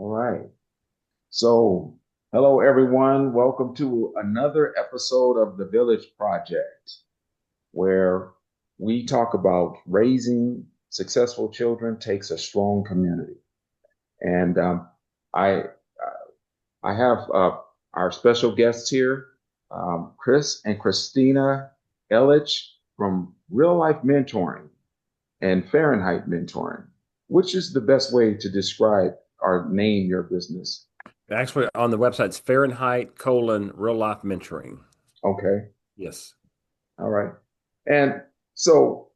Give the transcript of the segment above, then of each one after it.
All right. So, hello everyone. Welcome to another episode of the Village Project, where we talk about raising successful children takes a strong community. And I I have our special guests here, Chris and Christina Elledge from Real Life Mentoring and Fahrenheit Mentoring. Which is the best way to describe or name your business? Actually, on the website, it's Fahrenheit real life mentoring. Okay. Yes. All right. And so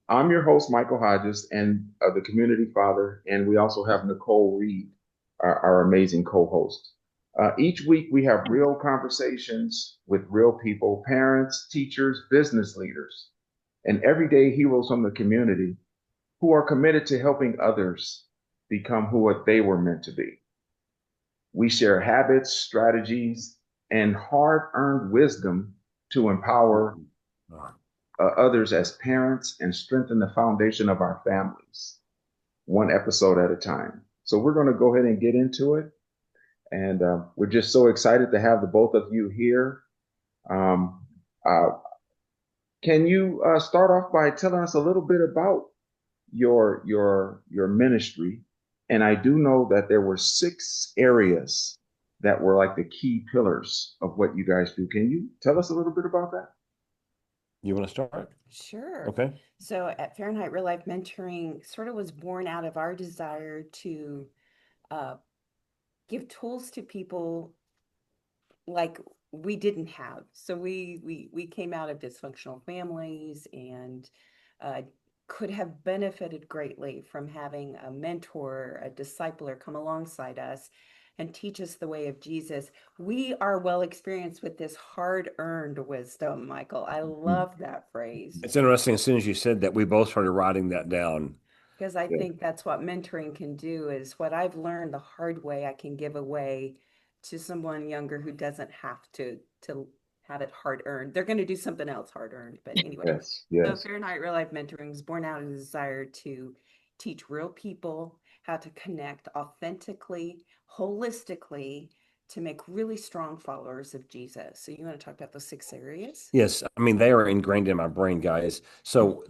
I'm your host, Michael Hodges, and the community father. And we also have Nicole Reed, our amazing co-host. Each week, we have real conversations with real people, parents, teachers, business leaders, and everyday heroes from the community who are committed to helping others become who they were meant to be. We share habits, strategies, and hard-earned wisdom to empower others as parents and strengthen the foundation of our families, one episode at a time. So we're going to go ahead and get into it. And we're just so excited to have the both of you here. Um, uh, can you start off by telling us a little bit about your ministry? And I do know that there were 6 areas that were like the key pillars of what you guys do. Can you tell us a little bit about that? You want to start? Sure. Okay. So at Fahrenheit Real Life Mentoring sort of was born out of our desire to uh, give tools to people like we didn't have. So we came out of dysfunctional families and uh, could have benefited greatly from having a mentor, a discipler come alongside us and teach us the way of Jesus. We are well experienced with this hard-earned wisdom, Michael. I Mhm. love that phrase. It's interesting. As soon as you said that, we both started writing that down. Because I Yeah. think that's what mentoring can do is what I've learned the hard way I can give away to someone younger who doesn't have to have it hard earned. They're going to do something else hard earned. But anyway, Yes. so Yes. Fahrenheit Real Life Mentoring is born out of the desire to teach real people how to connect authentically, holistically, to make really strong followers of Jesus. So you want to talk about those 6 areas? Yes. I mean, they are ingrained in my brain, guys. So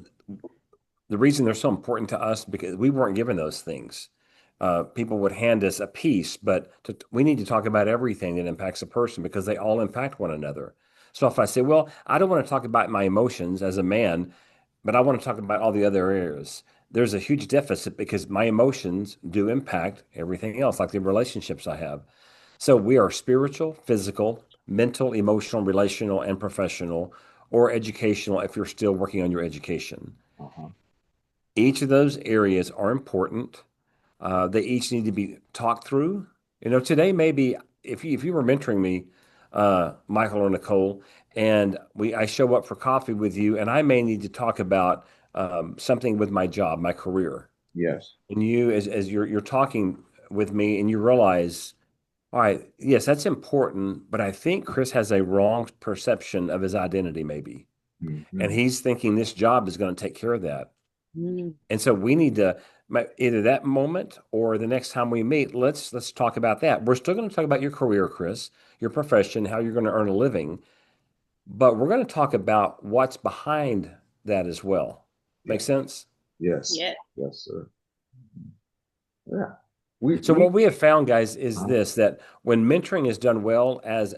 the reason they're so important to us because we weren't given those things. People would hand us a piece, but we need to talk about everything that impacts a person because they all impact one another. So if I say, well, I don't want to talk about my emotions as a man, but I want to talk about all the other areas, there's a huge deficit because my emotions do impact everything else, like the relationships I have. So we are spiritual, physical, mental, emotional, relational, and professional, or educational if you're still working on your education. Uh-huh. Each of those areas are important. They each need to be talked through. Today maybe if you were mentoring me, Michael or Nicole, and I show up for coffee with you, and I may need to talk about something with my job, my career, Yes. and you as you're talking with me, and you realize, all right, yes, that's important, but I think Chris has a wrong perception of his identity, maybe, and Hmm. he's thinking this job is going to take care of that. And so we need to either that moment or the next time we meet, let's talk about that. We're still going to talk about your career, Chris, your profession, how you're going to earn a living, but we're going to talk about what's behind that as well. Make Yeah. sense? Yes. Yeah. Yes, sir. Yeah. We So we what we have found, guys, is uh, this that when mentoring is done well as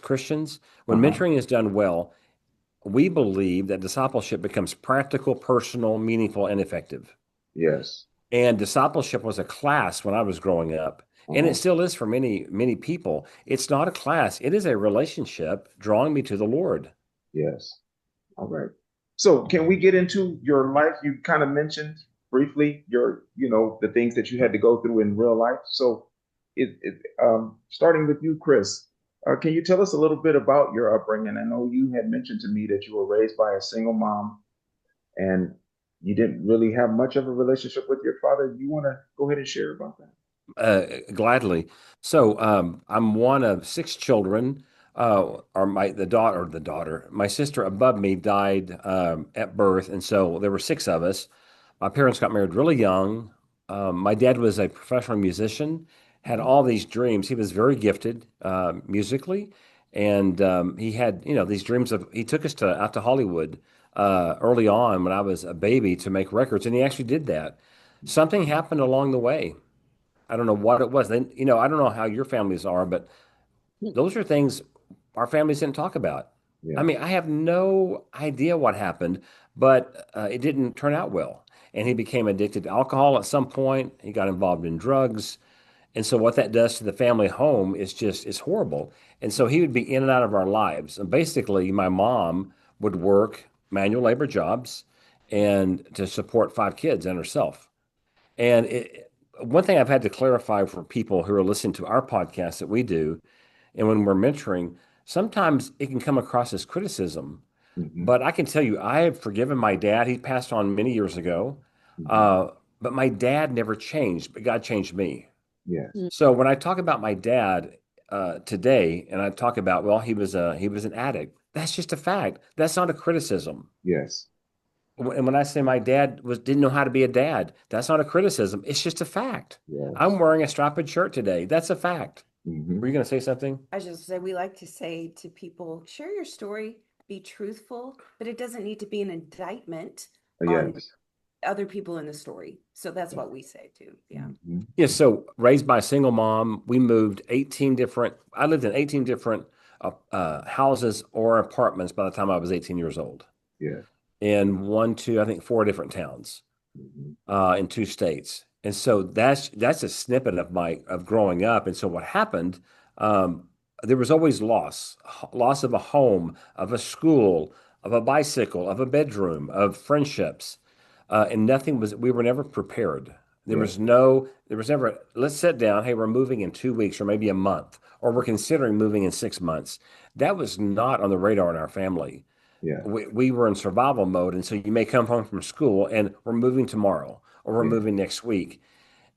Christians, when uh-huh. mentoring is done well, we believe that discipleship becomes practical, personal, meaningful, and effective. Yes. And discipleship was a class when I was growing up. And it Uh-huh. still is for many, many people. It's not a class, it is a relationship drawing me to the Lord. Yes. All right. So can we get into your life? You kind of mentioned briefly the things that you had to go through in real life. So starting with you, Chris, can you tell us a little bit about your upbringing? I know you had mentioned to me that you were raised by a single mom and you didn't really have much of a relationship with your father. You want to go ahead and share about that? Gladly. So I'm one of 6 children. Or the daughter, my sister above me died at birth, and so there were 6 of us. My parents got married really young. My dad was a professional musician, had Mhm. all these dreams. He was very gifted musically, and he had, these dreams of. He took us to out to Hollywood early on when I was a baby to make records, and he actually did that. Something happened along the way. I don't know what it was. Then, I don't know how your families are, but those are things our families didn't talk about. I mean, Yes. I have no idea what happened, but it didn't turn out well. And he became addicted to alcohol at some point. He got involved in drugs. And so what that does to the family home is just, it's horrible. And so he would be in and out of our lives. And basically, my mom would work manual labor jobs and to support five kids and herself. And one thing I've had to clarify for people who are listening to our podcast that we do, and when we're mentoring, sometimes it can come across as criticism. Hmm. But I can tell you, I have forgiven my dad. He passed on many years ago. Hmm. Uh, but my dad never changed, but God changed me. Yes. So when I talk about my dad today, and I talk about, well, he was an addict. That's just a fact. That's not a criticism. Yes. And when I say my dad didn't know how to be a dad, that's not a criticism. It's just a fact. I'm Yes. wearing a striped shirt today. That's a fact. Were Hmm. you going to say something? I just say we like to say to people, share your story, be truthful, but it doesn't need to be an indictment on Yes. other people in the story. So that's what we say too. Yeah. Hmm. Yeah, so raised by a single mom, we moved 18 different, I lived in 18 different houses or apartments by the time I was 18 years old Yes. in one, two, I think four different towns Hmm. in two states. And so that's a snippet of my of growing up. And so what happened, um, there was always loss of a home, of a school, of a bicycle, of a bedroom, of friendships. And nothing was, we were never prepared. Yes. There was never, let's sit down. Hey, we're moving in 2 weeks or maybe a month, or we're considering moving in 6 months. That was not on the radar in our family. Yes. We were in survival mode. And so you may come home from school and we're moving tomorrow or we're Yes. moving next week.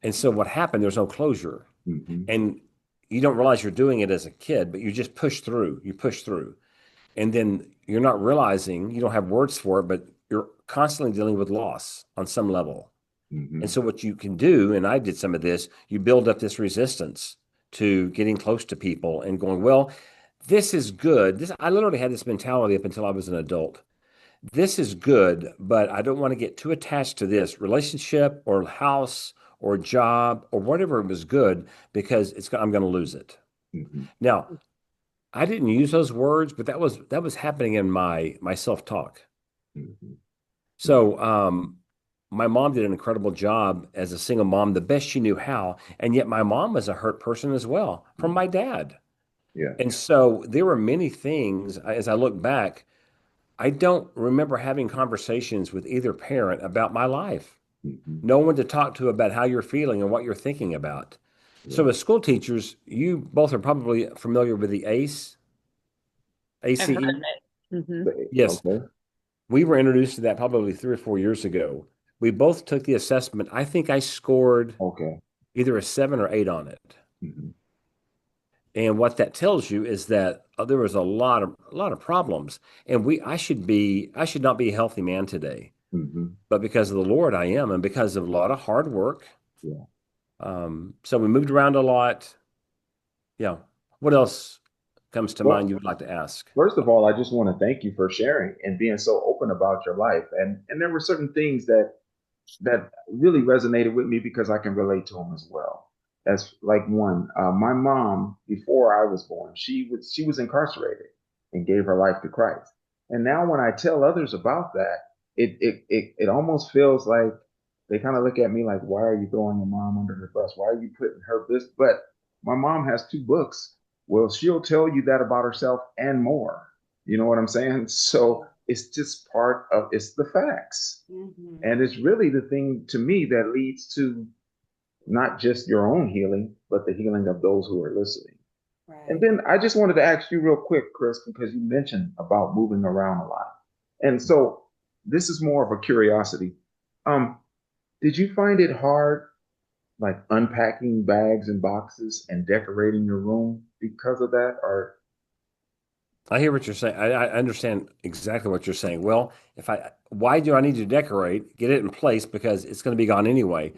And so what happened, there's no closure. Hmm. And you don't realize you're doing it as a kid, but you just push through. You push through. And then you're not realizing, you don't have words for it, but you're constantly dealing with loss on some level. And Hmm. so what you can do, and I did some of this, you build up this resistance to getting close to people and going, well, this is good. I literally had this mentality up until I was an adult. This is good, but I don't want to get too attached to this relationship or house or job or whatever was good because I'm going to lose it. Hmm. Now, I didn't use those words, but that was happening in my self-talk. Hmm. So, my mom did an incredible job as a single mom, the best she knew how, and yet my mom was a hurt person as well from my dad. Yes. And so there were many things as I look back, I don't remember having conversations with either parent about my life. Hmm. No one to talk to about how you're feeling and what you're thinking about. So, Right. as school teachers, you both are probably familiar with the I've heard ACE. of it. Yes, Okay. we were introduced to that probably 3 or 4 years ago. We both took the assessment. I think I scored Okay. either a 7 or 8 on it. Hmm. And what that tells you is that there was a lot of problems, and I should not be a healthy man today, Hmm. but because of the Lord I am, and because of a lot of hard work. Yeah. So we moved around a lot. Yeah. What else comes to mind Well, you would like to ask? first of all, I just want to thank you for sharing and being so open about your life. And there were certain things that really resonated with me because I can relate to them as well. That's like one. My mom, before I was born, she was incarcerated and gave her life to Christ. And now when I tell others about that, it almost feels like they kind of look at me like, why are you throwing your mom under the bus? Why are you putting her this? But my mom has two books. Well, she'll tell you that about herself and more. You know what I'm saying? So it's just part of it's the facts. Hmm. And it's really the thing to me that leads to not just your own healing, but the healing of those who are listening. And Right. then I just wanted to ask you real quick, Chris, because you mentioned about moving around a lot. And so this is more of a curiosity. Um, did you find it hard, like unpacking bags and boxes and decorating your room because of that? Or I hear what you're saying. I understand exactly what you're saying. Well, why do I need to decorate, get it in place because it's going to be gone anyway?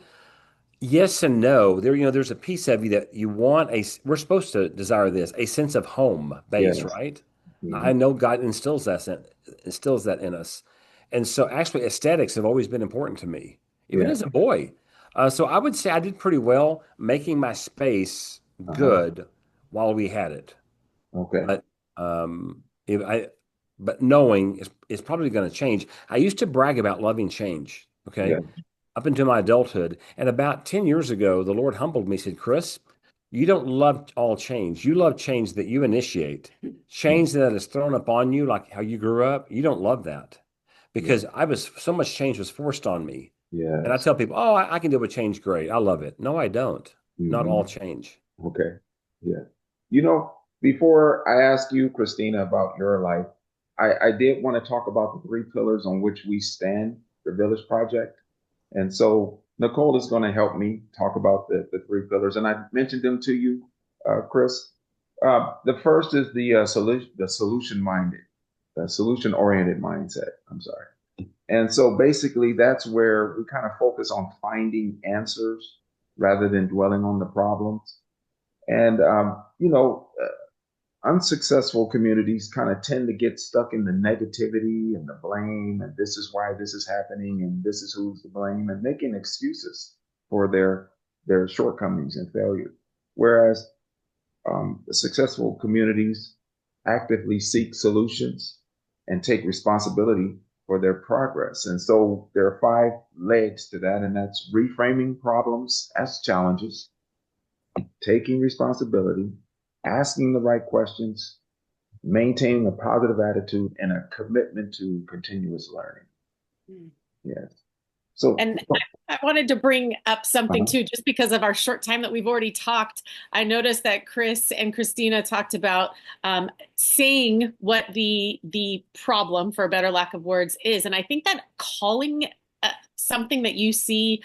Yes and no. There's a piece of you that you want we're supposed to desire this, a sense of home base, Yes. right? I Hmm. know God instills that in us. And so actually aesthetics have always been important to me, even Yeah. as a boy. So I would say I did pretty well making my space Uh-huh. good while we had it. Okay. But if I but knowing is probably going to change. I used to brag about loving change. Yeah. Okay, up into my adulthood. And about 10 years ago, the Lord humbled me, said, Chris, you don't love all change. You love change that you initiate. Change that is thrown upon you, like how you grew up. You don't love that Yeah. because so much change was forced on me. And I Yes. tell people, oh, I can deal with change great. I love it. No, I don't. Not Hmm. all change. Okay. Yeah. You know, before I ask you, Christina, about your life, I did want to talk about the three pillars on which we stand, the Village Project. And so Nicole is going to help me talk about the three pillars. And I mentioned them to you, Chris. The first is the solution oriented mindset. I'm sorry. And so basically, that's where we kind of focus on finding answers rather than dwelling on the problems. And, unsuccessful communities kind of tend to get stuck in the negativity and the blame, and this is why this is happening, and this is who's to blame, and making excuses for their shortcomings and failure. Whereas the successful communities actively seek solutions and take responsibility for their progress. And so there are five legs to that, and that's reframing problems as challenges, taking responsibility, asking the right questions, maintaining a positive attitude, and a commitment to continuous learning. Mm. Yes. So, And I wanted to bring up something uh-huh. too, just because of our short time that we've already talked. I noticed that Chris and Christina talked about saying what the problem, for a better lack of words, is, and I think that calling something that you see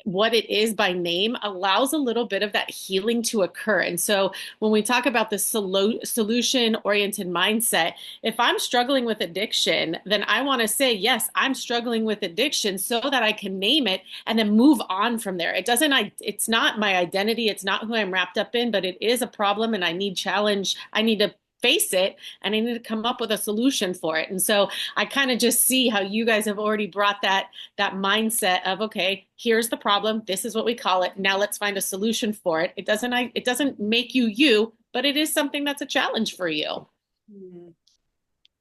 what it is by name allows a little bit of that healing to occur. And so when we talk about the solution oriented mindset, if I'm struggling with addiction, then I want to say, yes, I'm struggling with addiction so that I can name it and then move on from there. It's not my identity. It's not who I'm wrapped up in, but it is a problem and I need challenge. I need to face it and I need to come up with a solution for it. And so I kind of just see how you guys have already brought that mindset of, okay, here's the problem, this is what we call it, now let's find a solution for it. It doesn't make you, but it is something that's a challenge for you. Mm.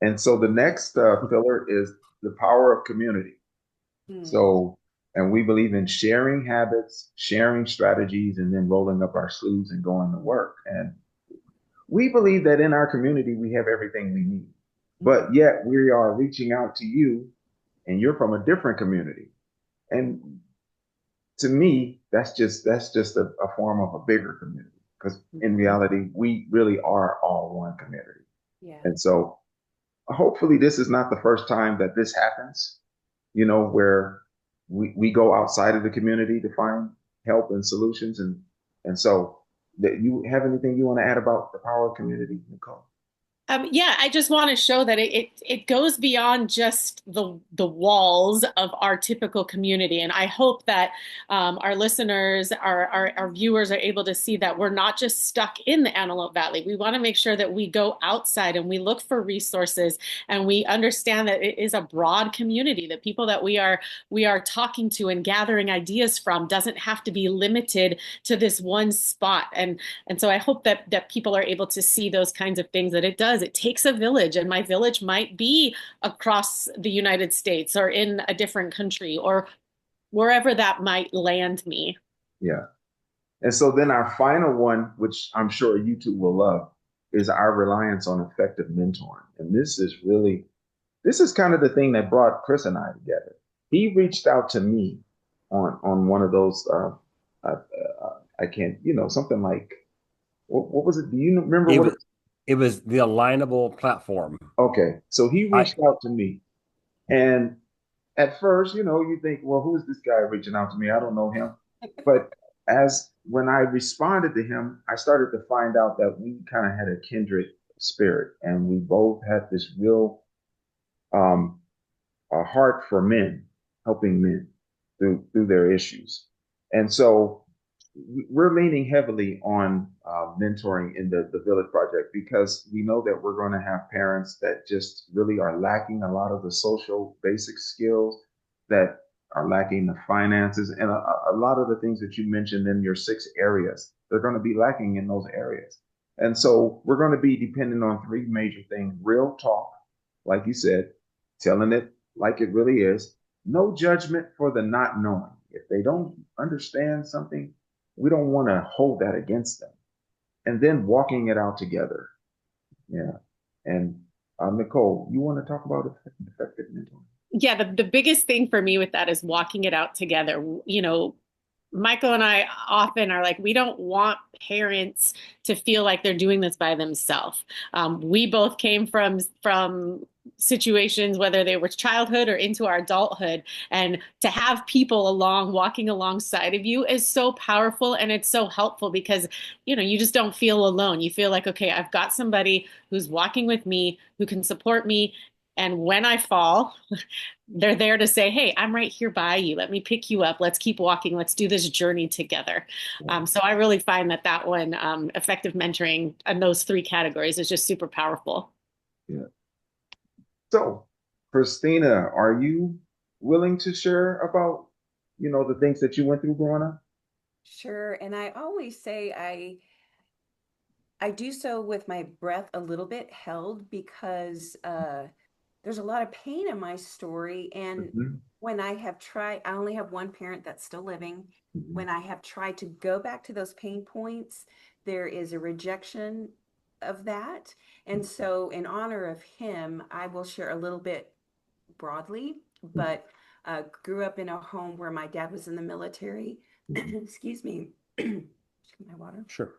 And so the next pillar is the power of community. Mm. So, and we believe in sharing habits, sharing strategies, and then rolling up our sleeves and going to work. And we believe that in our community, we have everything we need. But yet we are reaching out to you, and you're from a different community. And to me, that's just a form of a bigger community. Because in reality, we really are all one community. Yeah. And so hopefully this is not the first time that this happens, where we go outside of the community to find help and solutions. And so that you have anything you want to add about the power of community, Nicole? Yeah, I just want to show that it goes beyond just the walls of our typical community, and I hope that our listeners, our viewers, are able to see that we're not just stuck in the Antelope Valley. We want to make sure that we go outside and we look for resources, and we understand that it is a broad community. The people that we are talking to and gathering ideas from doesn't have to be limited to this one spot, and so I hope that people are able to see those kinds of things, that it does. It takes a village, and my village might be across the United States or in a different country or wherever that might land me. Yeah. And so then our final one, which I'm sure you two will love, is our reliance on effective mentoring. And this is kind of the thing that brought Chris and I together. He reached out to me on one of those, I can't, something like, what was it? Do you remember It what was it was the alignable platform. Okay. So he I reached out to me. And at first, you think, well, who is this guy reaching out to me? I don't know him. But as when I responded to him, I started to find out that we kind of had a kindred spirit, and we both had this real a heart for men, helping men through their issues. And so we're leaning heavily on mentoring in the Village Project because we know that we're going to have parents that just really are lacking a lot of the social basic skills, that are lacking the finances, and a lot of the things that you mentioned in your 6 areas. They're going to be lacking in those areas. And so we're going to be dependent on 3 major things: real talk, like you said, telling it like it really is, no judgment for the not knowing. If they don't understand something, we don't want to hold that against them. And then walking it out together. Yeah. And Nicole, you want to talk about effective mentoring? Yeah, the biggest thing for me with that is walking it out together. Michael and I often are like, we don't want parents to feel like they're doing this by themselves. We both came from situations, whether they were childhood or into our adulthood, and to have people walking alongside of you is so powerful and it's so helpful because you just don't feel alone. You feel like, okay, I've got somebody who's walking with me, who can support me. And when I fall, they're there to say, hey, I'm right here by you. Let me pick you up. Let's keep walking. Let's do this journey together. So I really find that one, effective mentoring in those 3 categories, is just super powerful. Yeah. So, Christina, are you willing to share about, the things that you went through growing up? Sure. And I always say I do so with my breath a little bit held because there's a lot of pain in my story. And Hmm. when I have tried, I only have one parent that's still living. Hmm. When I have tried to go back to those pain points, there is a rejection of that. And so, in honor of him, I will share a little bit broadly, but grew up in a home where my dad was in the military. Excuse me. My water. Sure.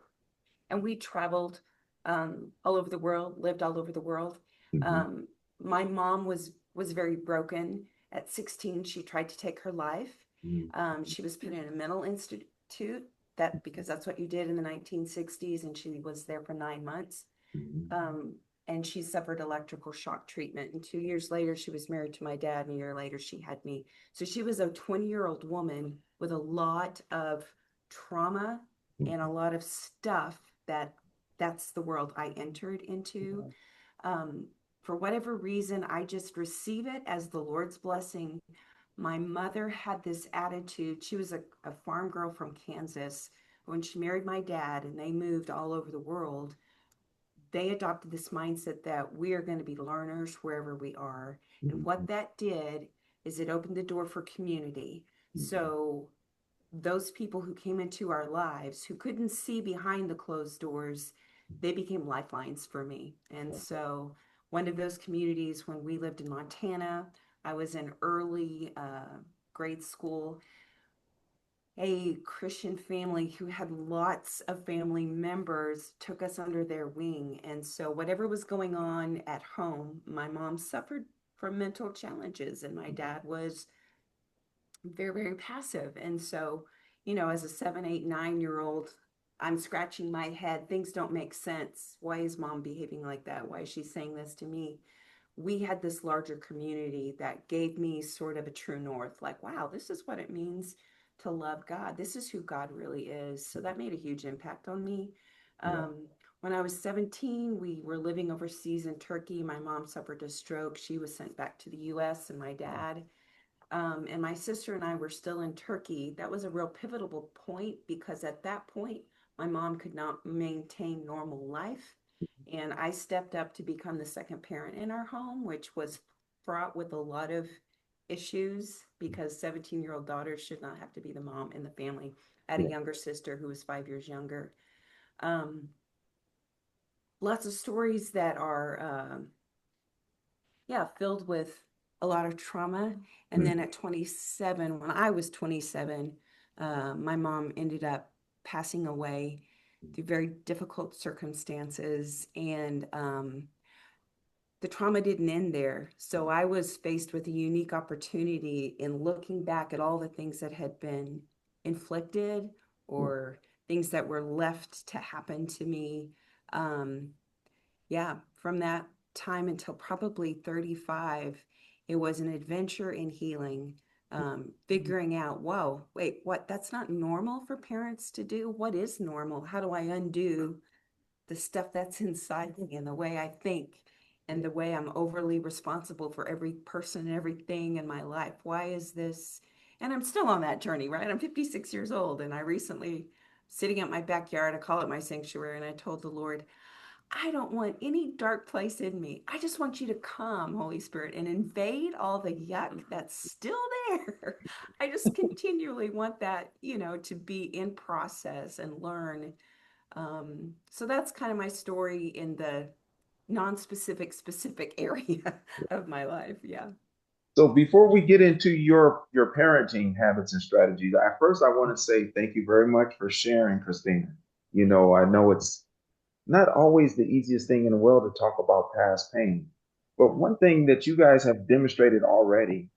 And we traveled all over the world, lived all over the world. Hmm. Um, my mom was very broken. At 16, she tried to take her life. She was put in a mental institute because that's what you did in the 1960s, and she was there for 9 months. Um, and she suffered electrical shock treatment. And 2 years later, she was married to my dad. And a year later, she had me. So she was a 20-year-old woman with a lot of trauma and a lot of stuff that's the world I entered into. Um, for whatever reason, I just receive it as the Lord's blessing. My mother had this attitude. She was a farm girl from Kansas. When she married my dad and they moved all over the world, they adopted this mindset that we are going to be learners wherever we are. And what that did is it opened the door for community. So those people who came into our lives who couldn't see behind the closed doors, they became lifelines for me. And so one of those communities, when we lived in Montana, I was in early grade school, a Christian family who had lots of family members took us under their wing. And so, whatever was going on at home, my mom suffered from mental challenges, and my dad was very, very passive. And so, as a 7, 8, 9-year old, I'm scratching my head. Things don't make sense. Why is mom behaving like that? Why is she saying this to me? We had this larger community that gave me sort of a true north, like, wow, this is what it means to love God. This is who God really is. So that made a huge impact on me. Yeah. When I was 17, we were living overseas in Turkey. My mom suffered a stroke. She was sent back to the US, and my dad. And my sister and I were still in Turkey. That was a real pivotal point because at that point, my mom could not maintain normal life. And I stepped up to become the second parent in our home, which was fraught with a lot of issues because 17-year-old daughters should not have to be the mom in the family. I had a Yeah. younger sister who was 5 years younger. Um, Lots of stories that are yeah, filled with a lot of trauma. And then at 27, when I was 27, my mom ended up passing away through very difficult circumstances. And the trauma didn't end there. So I was faced with a unique opportunity in looking back at all the things that had been inflicted or things that were left to happen to me. Um, yeah, from that time until probably 35, it was an adventure in healing. figuring out, whoa, wait, what? That's not normal for parents to do. What is normal? How do I undo the stuff that's inside me and the way I think and the way I'm overly responsible for every person and everything in my life? Why is this? And I'm still on that journey, right? I'm 56 years old, and I recently, sitting at my backyard, I call it my sanctuary, and I told the Lord, I don't want any dark place in me. I just want you to come, Holy Spirit, and invade all the yuck that's still there. I just continually want that, to be in process and learn. So that's kind of my story in the non-specific, specific area of my life. Yeah. So before we get into your parenting habits and strategies, at first I want to say thank you very much for sharing, Christina. I know it's not always the easiest thing in the world to talk about past pain, but one thing that you guys have demonstrated already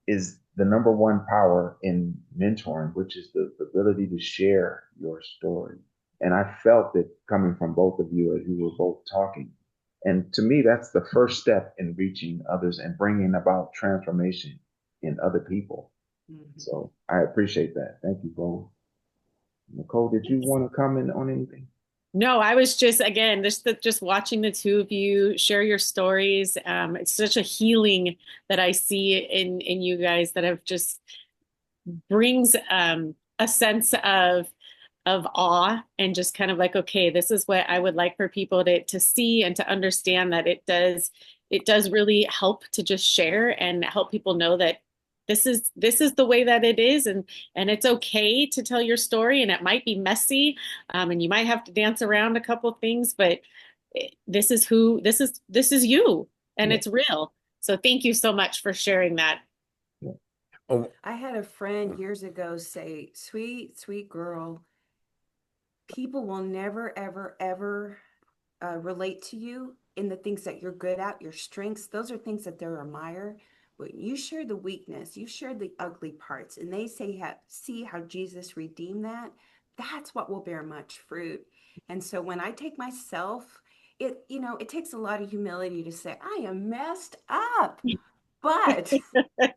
is the number one power in mentoring, which is the ability to share your story. And I felt it coming from both of you as you were both talking. And to me, that's the first step in reaching others and bringing about transformation in other people. Mhm. So I appreciate that. Thank you both. Nicole, did you want to comment on anything? No, I was just again just watching the two of you share your stories. It's such a healing that I see in you guys that have just brings a sense of awe and just kind of like, okay, this is what I would like for people to see and to understand that it does really help to just share and help people know that this is the way that it is, and it's okay to tell your story, and it might be messy, and you might have to dance around a couple of things, but this is you, and Yeah, it's real. So thank you so much for sharing that. yeah, Oh, I had a friend years ago say, sweet, sweet girl, people will never, ever, ever relate to you in the things that you're good at, your strengths. Those are things that they admire. But you share the weakness, you share the ugly parts, and they say, see how Jesus redeemed that. That's what will bear much fruit. And so when I take myself, it takes a lot of humility to say, I am messed up. But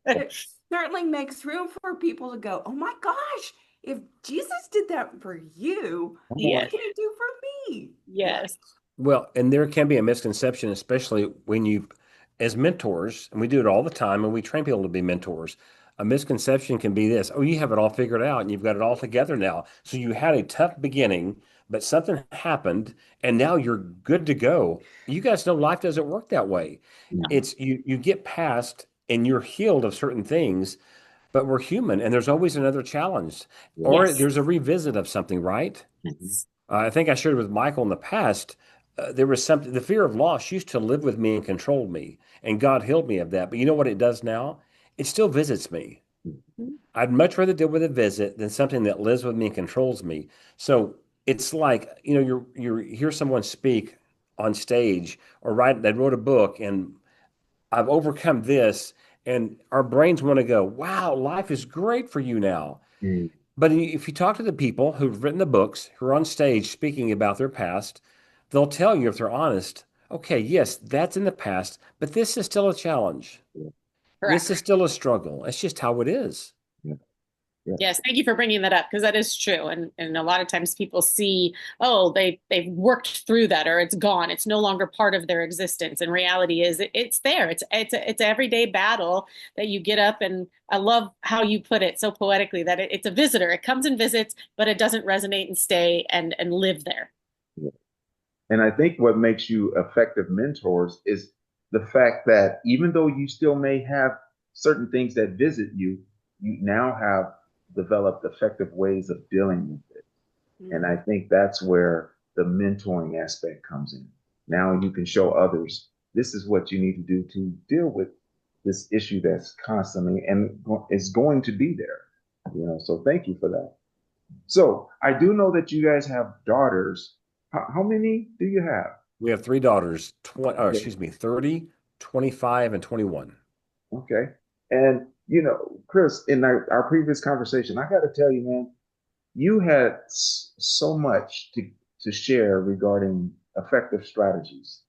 it certainly makes room for people to go, oh my gosh, if Jesus did that for you, come what on. Yes, can he do for me? Yeah. yes, well, and there can be a misconception, especially when you, as mentors, and we do it all the time, and we train people to be mentors. A misconception can be this: oh, you have it all figured out and you've got it all together now. So you had a tough beginning, but something happened, and now you're good to go. You guys know life doesn't work that way. Mhm. It's you get past and you're healed of certain things, but we're human, and there's always another challenge, Yeah. or yes, there's a revisit of something, right? Mhm. yes, I think I shared with Michael in the past. There was something, the fear of loss used to live with me and control me, and God healed me of that. But you know what it does now? It still visits me. I'd much rather deal with a visit than something that lives with me and controls me. So it's like, you hear someone speak on stage or write, they wrote a book, and I've overcome this, and our brains want to go, wow, life is great for you now. Mhm. But if you talk to the people who've written the books, who are on stage speaking about their past, they'll tell you, if they're honest, okay, yes, that's in the past, but this is still a challenge. Yeah, This is correct. still a struggle. It's just how it is. yeah, yeah, Yes, thank you for bringing that up because that is true. And a lot of times people see, oh, they've worked through that or it's gone. It's no longer part of their existence. And reality is it's there. It's an everyday battle that you get up, and I love how you put it so poetically that it's a visitor. It comes and visits, but it doesn't resonate and stay and live there. yeah. And I think what makes you effective mentors is the fact that even though you still may have certain things that visit you, you now have developed effective ways of dealing with it. And I Mhm. think that's where the mentoring aspect comes in. Now you can show others this is what you need to do to deal with this issue that's constantly and is going to be there. So thank you for that. So I do know that you guys have daughters. How many do you have? We have three daughters, Okay. excuse me, 30, 25, and 21. Okay. And Chris, in our previous conversation, I got to tell you, man, you had so much to share regarding effective strategies,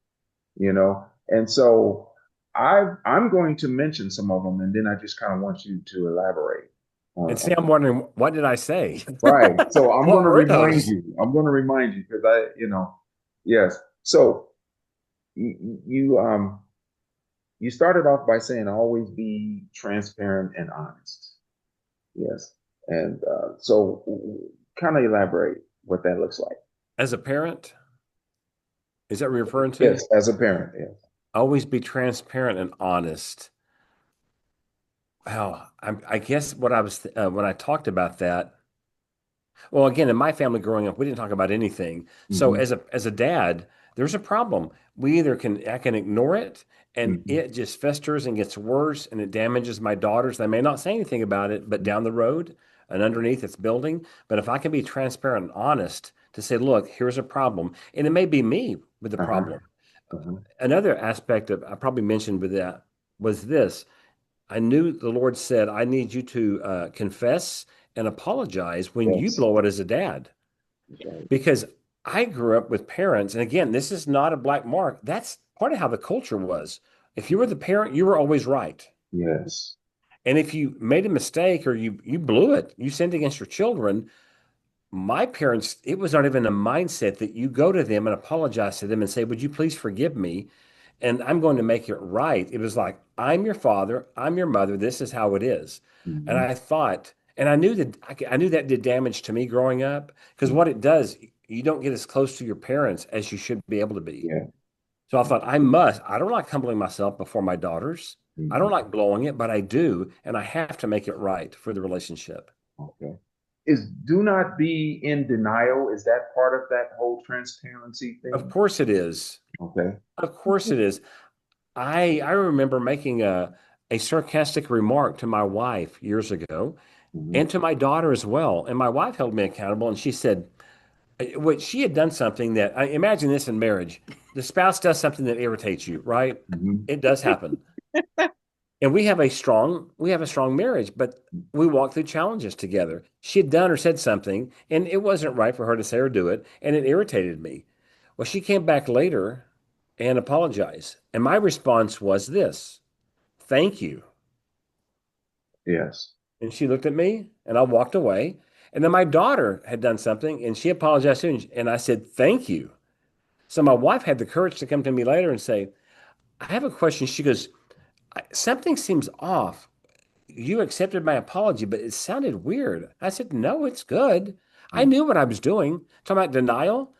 and so I'm going to mention some of them, and then I just kind of want you to elaborate. And see, I'm wondering, what did I say? Right. So I'm What going to were remind those? you. I'm going to remind you because yes. So you you started off by saying always be transparent and honest. Yes. And so kind of elaborate what that looks like. As a parent, is that what you're referring to? Yes, as a parent. Yes. Always be transparent and honest. Well, I guess what I was when I talked about that. Well, again, in my family growing up, we didn't talk about anything. So Hmm. as a dad, there's a problem. We either can I can ignore it and Hmm. it just festers and gets worse and it damages my daughters. They may not say anything about it, but down the road and underneath it's building. But if I can be transparent and honest to say, look, here's a problem, and it may be me with the Uh-huh. problem. Uh-huh. Another aspect of I probably mentioned with that was this. I knew the Lord said, I need you to confess and apologize when you Yes. blow it as a dad. Right. Because I grew up with parents, and again, this is not a black mark. That's part of how the culture was. If you were the parent, you were always right. Yes. And if you made a mistake or you blew it, you sinned against your children. My parents, it was not even a mindset that you go to them and apologize to them and say, would you please forgive me? And I'm going to make it right. It was like, I'm your father, I'm your mother, this is how it is. And Hmm. I thought, and I knew that I knew that did damage to me growing up because what it does, you don't get as close to your parents as you should be able to be. Yeah. So I thought, I don't like humbling myself before my daughters. I don't Hmm. like blowing it, but I do. And I have to make it right for the relationship. Okay. Is do not be in denial. Is that part of that whole transparency Of thing? course it is. Okay. Of course it is. I remember making a sarcastic remark to my wife years ago Hmm. and to my daughter as well. And my wife held me accountable and she said, what she had done something that I imagine this in marriage. The spouse does something that irritates you, right? Hmm. It does happen. And we have a strong marriage, but we walk through challenges together. She had done or said something, and it wasn't right for her to say or do it, and it irritated me. Well, she came back later and apologized. And my response was this: thank you. Yes. And she looked at me and I walked away. And then my daughter had done something and she apologized too. And I said, thank you. So my wife had the courage to come to me later and say, I have a question. She goes, something seems off. You accepted my apology, but it sounded weird. I said, no, it's good. I Mm. knew what I was doing. Talking about denial,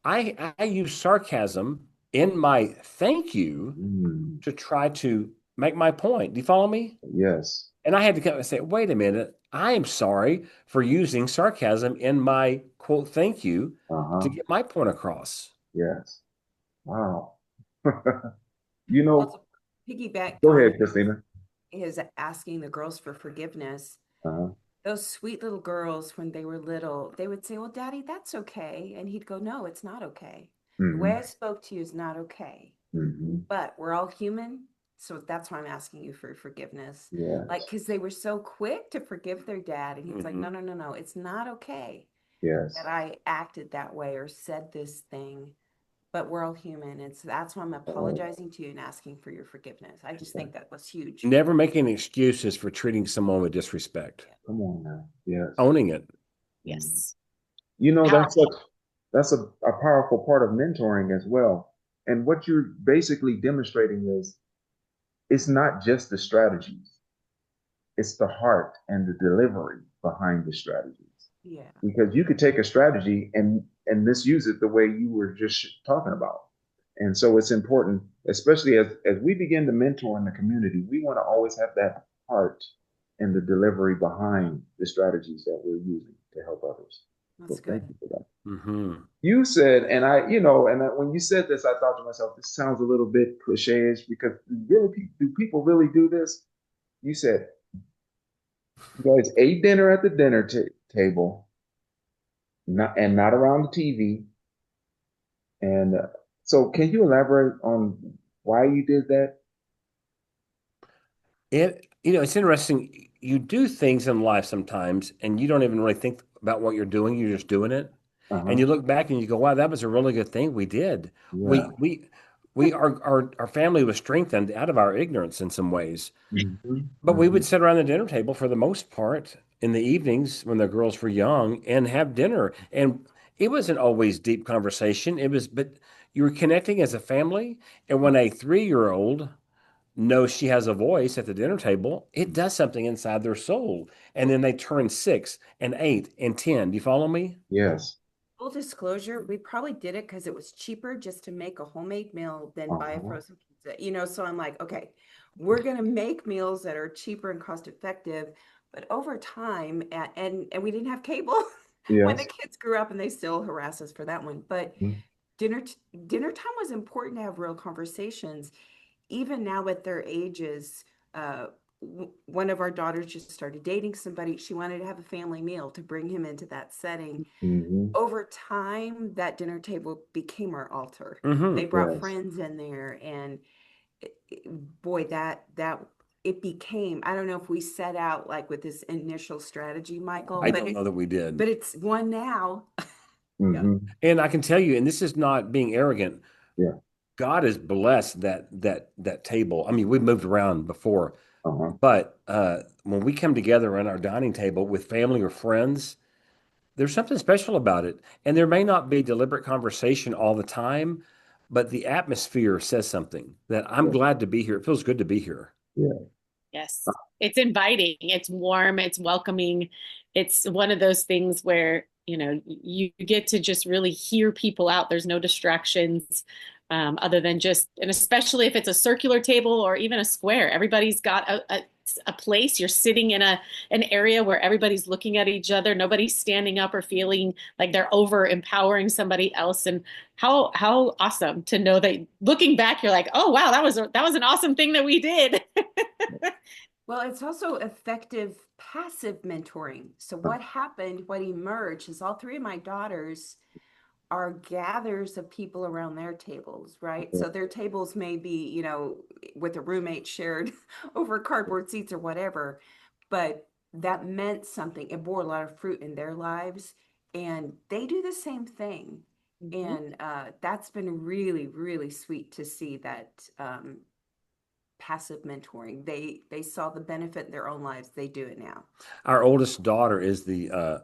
I use sarcasm in my thank you Mm. to try to make my point. Do you follow me? Yes. And I had to come and say, wait a minute, I am sorry for using sarcasm in my quote, thank you to Uh-huh. get my point across. Yes. Wow. You Well, know, to piggyback go on ahead, Christina. his asking the girls for forgiveness. Uh-huh. Those sweet little girls, when they were little, they would say, well, Daddy, that's okay. And he'd go, no, it's not okay. The way Hmm. I spoke to you is not okay. Hmm. But we're all human. So that's why I'm asking you for forgiveness. Like, Yes. because they were so quick to forgive their dad. And he was like, Hmm. no, no, no, no. It's not okay that Yes. I acted that way or said this thing. But we're all human. And so that's why I'm Right. apologizing to you and asking for your forgiveness. I just Okay. think that was huge. Never making excuses for treating someone with disrespect, Yeah. Come on now. Yes. owning it. Mhm. Yes. You know, Powerful. that's a powerful part of mentoring as well. And what you're basically demonstrating is it's not just the strategies, it's the heart and the delivery behind the strategies. Yeah. Because you could take a strategy and misuse it the way you were just talking about. And so it's important, especially as we begin to mentor in the community, we want to always have that heart and the delivery behind the strategies that we're using to help others. That's So thank good. you for that. Hmm. You said, and when you said this, I thought to myself, this sounds a little bit cliche-ish because really, do people really do this? You said, you guys ate dinner at the table, not around the TV. And so, can you elaborate on why you did that? It's interesting. You do things in life sometimes and you don't even really think about what you're doing. You're just doing it. And Uh-huh. you look back and you go, wow, that was a really good thing we did. Yeah. We our family was strengthened out of our ignorance in some ways. Mhm. But we would sit around the dinner table for the most part in the evenings when the girls were young and have dinner. And it wasn't always deep conversation. But you were connecting as a family. And when a 3-year-old knows she has a voice at the dinner table, it does something inside their soul. And then they turn 6 and 8 and 10. Do you follow me? Yes. Full disclosure, we probably did it because it was cheaper just to make a homemade meal than buy a Uh-huh. frozen pizza. So I'm like, okay, we're gonna make meals that are cheaper and cost effective. But over time, and we didn't have cable when the Yes. kids grew up, and they still harass us for that one. But Mhm. dinner dinner time was important to have real conversations. Even now at their ages, one of our daughters just started dating somebody. She wanted to have a family meal to bring him into that setting. Mhm. Over time, that dinner table became our altar. They Mm-hmm. brought Yes. friends in there, and boy, that it became, I don't know if we set out like with this initial strategy, Michael, I but don't know that we did. it's one now. Yeah. Mhm. And I can tell you, and this is not being arrogant, Yeah. God has blessed that table. I mean, we've moved around before, Uh-huh. but when we come together around our dining table with family or friends, there's something special about it. And there may not be deliberate conversation all the time, but the atmosphere says something that I'm Yeah. glad to be here. It feels good to be here. Yeah. Yes. It's inviting, it's warm, it's welcoming. It's one of those things where, you get to just really hear people out. There's no distractions, other than just, and especially if it's a circular table or even a square, everybody's got a place. You're sitting in an area where everybody's looking at each other. Nobody's standing up or feeling like they're over empowering somebody else. And how awesome to know that looking back, you're like, oh wow, that was an awesome thing that we did. Well, it's also effective passive mentoring. So Uh, what emerged is all three of my daughters are gathers of people around their tables, right? yeah. So their tables may be, with a roommate shared over cardboard seats or whatever, but that meant something. It bore a lot of fruit in their lives, and they do the same thing. Mhm. And that's been really, really sweet to see that passive mentoring. They saw the benefit in their own lives. They do it now. Our oldest daughter is the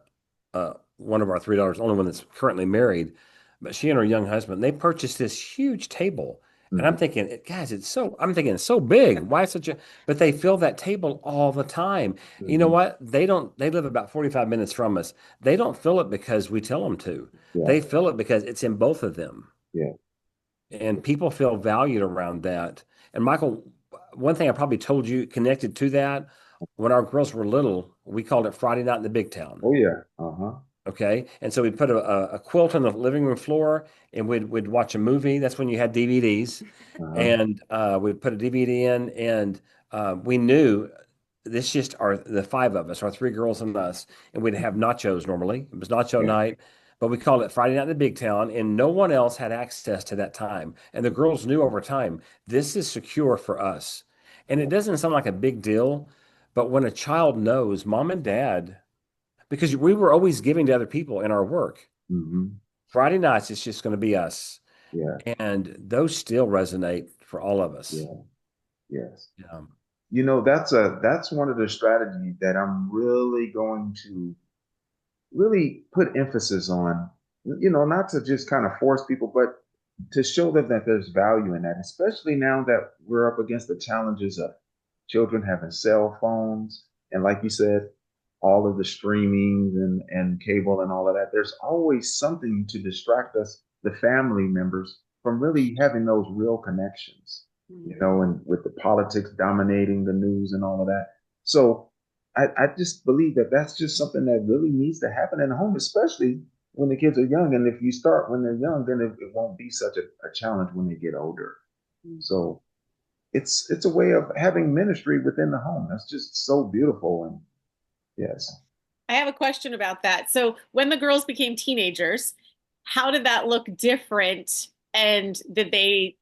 one of our 3 daughters, the only one that's currently married. But she and her young husband, they purchased this huge table. And I'm Mhm. thinking, guys, I'm thinking it's so big. Why such a, but they fill that table all the time. You know Mhm. what? They live about 45 minutes from us. They don't fill it because we tell them to. Yeah. They fill it because it's in both of them. Yeah. And people feel valued around that. And Michael, one thing I probably told you connected to that, when our girls were little, we called it Friday night in the big town. Oh yeah. Uh-huh. Okay. And so we'd put a quilt on the living room floor and we'd watch a movie. That's when you had DVDs. Uh-huh. And we'd put a DVD in and we knew this just are the 5 of us, our 3 girls and us. And we'd have nachos normally. It was nacho Yeah. night, but we called it Friday night in the big town and no one else had access to that time. And the girls knew over time, this is secure for us. And it doesn't sound like a big deal, but when a child knows mom and dad, because we were always giving to other people in our work. Mhm. Friday nights, it's just going to be us. Yeah. And those still resonate for all of us. Yeah. Yes. Yeah. That's one of the strategies that I'm really going to really put emphasis on, not to just kind of force people, but to show them that there's value in that, especially now that we're up against the challenges of children having cell phones. And like you said, all of the streaming and cable and all of that, there's always something to distract us, the family members, from really having those real connections, and with the politics dominating the news and all of that. So I just believe that that's just something that really needs to happen in the home, especially when the kids are young. And if you start when they're young, then it won't be such a challenge when they get older. So it's a way of having ministry within the home. That's just so beautiful. And yes. I have a question about that. So when the girls became teenagers, how did that look different? And did they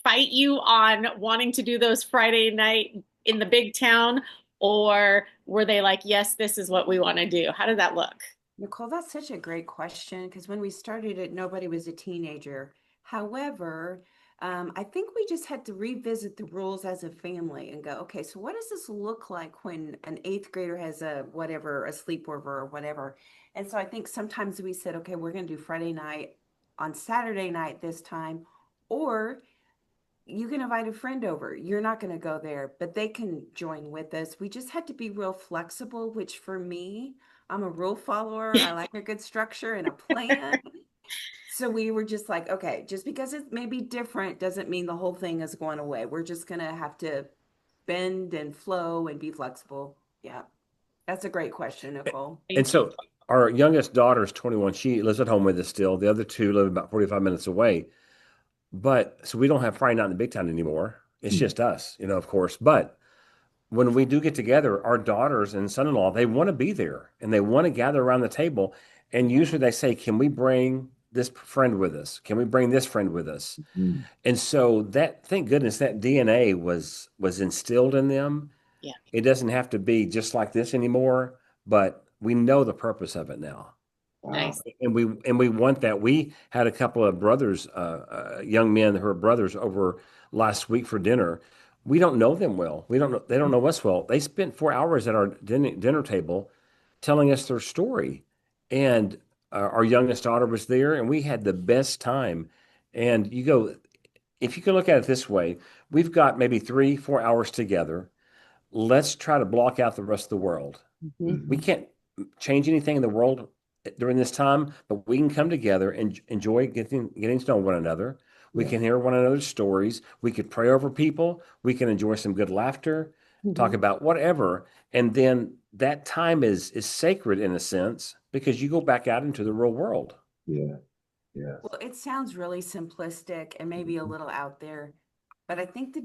fight you on wanting to do those Friday night in the big town? Or were they like, yes, this is what we want to do? How did that look? Nicole, that's such a great question because when we started it, nobody was a teenager. However, I think we just had to revisit the rules as a family and go, okay, so what does this look like when an eighth grader has a whatever, a sleepover or whatever? And so I think sometimes we said, okay, we're going to do Friday night on Saturday night this time, or you can invite a friend over. You're not going to go there, but they can join with us. We just had to be real flexible, which for me, I'm a rule follower. I like a good structure and a plan. So we were just like, okay, just because it may be different doesn't mean the whole thing is going away. We're just going to have to bend and flow and be flexible. Yeah. That's a great question, Nicole. And Thank you. so our youngest daughter is 21. She lives at home with us still. The other two live about 45 minutes away. But so we don't have Friday night in the big town anymore. It's Mm. just us, of course. But when we do get together, our daughters and son-in-law, they want to be there and they want to gather around the table. And usually they say, can we bring this friend with us? Can we bring this friend with us? Mm. And so that, thank goodness, that DNA was instilled in them. Yeah. It doesn't have to be just like this anymore, but we know the purpose of it now. Wow. Nice. And we want that. We had a couple of brothers, young men who are brothers over last week for dinner. We don't know them well. We don't know, they don't know us well. They spent 4 hours at our dinner table telling us their story. And our youngest daughter was there, and we had the best time. And you go, if you can look at it this way, we've got maybe 3-4 hours together. Let's try to block out the rest of the world. We Mhm. can't change anything in the world during this time, but we can come together and enjoy getting to know one another. We Yeah. can hear one another's stories. We could pray over people. We can enjoy some good laughter, talk about whatever. And then that time is sacred in a sense because you go back out into the real world. Yeah. Yes. Well, it sounds really simplistic and maybe a Mhm. little out there, but I think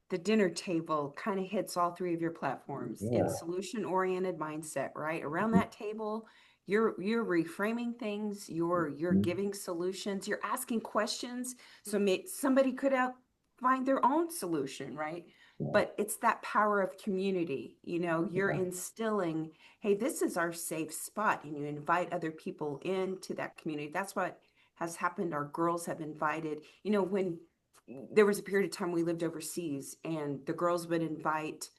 the dinner table kind of hits all three of your platforms in Yeah. solution-oriented mindset, right? Around Mhm. that table, you're reframing things, you're Mhm. giving solutions, you're asking questions, so somebody could have find their own solution, right? Yeah. But it's that power of community. You're Yeah. instilling, hey, this is our safe spot, and you invite other people into that community. That's what has happened. Our girls have invited, when there was a period of time we lived overseas, and the girls would invite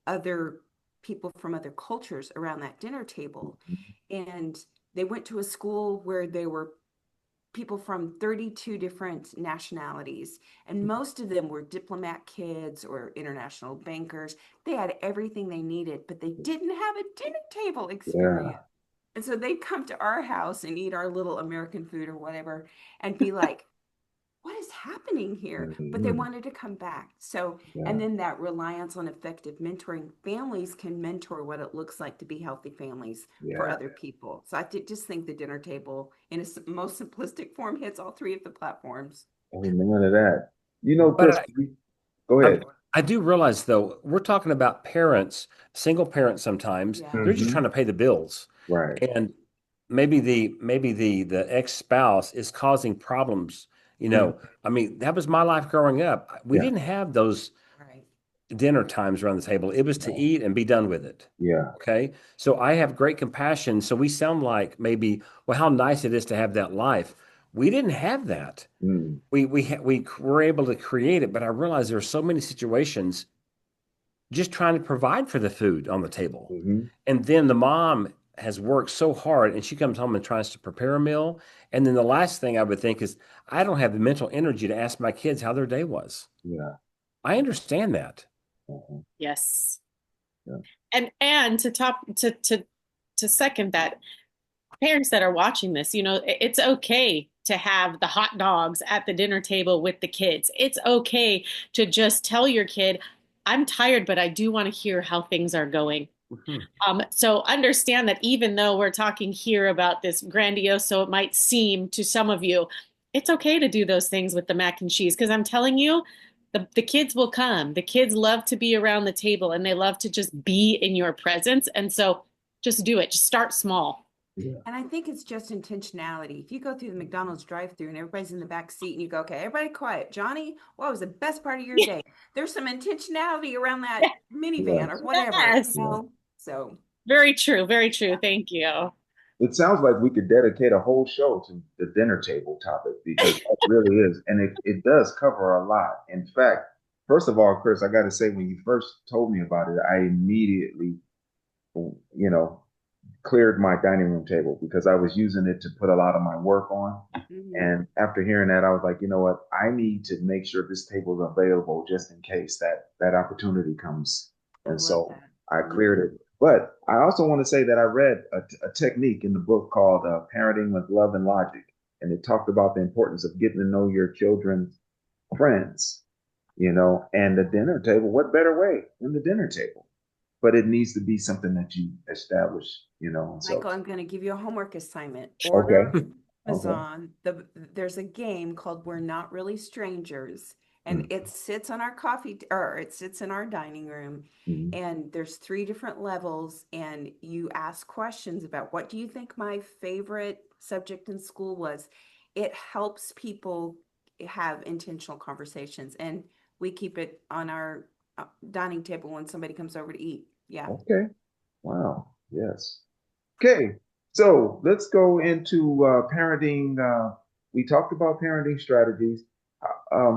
other people from other cultures around that dinner table. Mhm. And they went to a school where there were people from 32 different nationalities, and most of them were diplomat kids or international bankers. They had everything they needed, but they didn't have a dinner table Yeah. experience. And so they'd come to our house and eat our little American food or whatever and be like, what is happening here? But they Mhm. wanted to come back. So, and Yeah. then that reliance on effective mentoring, families can mentor what it looks like to be healthy families for Yeah. other people. So just think the dinner table in its most simplistic form hits all three of the platforms. Amen to that. But Chris, go I, ahead. I do realize though, we're talking about parents, single parents sometimes, Yeah. they're just Hmm. trying to pay the bills. Right. And maybe the ex-spouse is causing problems. Mhm. I mean, that was my life growing up. We Yeah. didn't have those Right. dinner times around the table. It was to No. eat and be done with it. Yeah. Okay. So I have great compassion. So we sound like maybe, well, how nice it is to have that life. We didn't have that. Mm. We were able to create it, but I realize there are so many situations just trying to provide for the food on the table. Hmm. And then the mom has worked so hard and she comes home and tries to prepare a meal. And then the last thing I would think is, I don't have the mental energy to ask my kids how their day was. Yeah. I understand that. Uh-huh. Yes. Yeah. And to second that, parents that are watching this, it's okay to have the hot dogs at the dinner table with the kids. It's okay to just tell your kid, I'm tired, but I do want to hear how things are going. Mhm. So understand that even though we're talking here about this grandiose, so it might seem to some of you, it's okay to do those things with the mac and cheese because I'm telling you, the kids will come. The kids love to be around the table and they love to just be in your presence. And so just do it. Just start small. Yeah. And I think it's just intentionality. If you go through the McDonald's drive-through and everybody's in the back seat and you go, okay, everybody quiet. Johnny, what was the best part of your day? There's some intentionality around that minivan or Yes. whatever, Yes. Yeah. So Very true. Very true. Thank you. It sounds like we could dedicate a whole show to the dinner table topic because it really is. And it does cover a lot. In fact, first of all, Chris, I got to say, when you first told me about it, I immediately, you know, cleared my dining room table because I was using it to put a lot of my work on. Mhm. And after hearing that, I was like, you know what? I need to make sure this table is available just in case that opportunity comes. I And love so that. I Mhm. cleared it. But I also want to say that I read a technique in the book called Parenting with Love and Logic. And it talked about the importance of getting to know your children's friends, and the dinner table. What better way than the dinner table? But it needs to be something that you establish. And so, Michael, I'm going to give you a homework assignment. okay, Order okay. Amazon. There's a game called We're Not Really Strangers, and Mm-hmm. it sits on our or it sits in our dining room. Mm-hmm. And there's 3 different levels, and you ask questions about what do you think my favorite subject in school was. It helps people have intentional conversations, and we keep it on our dining table when somebody comes over to eat. Yeah. Okay. Wow. Yes. Okay. So let's go into parenting. We talked about parenting strategies.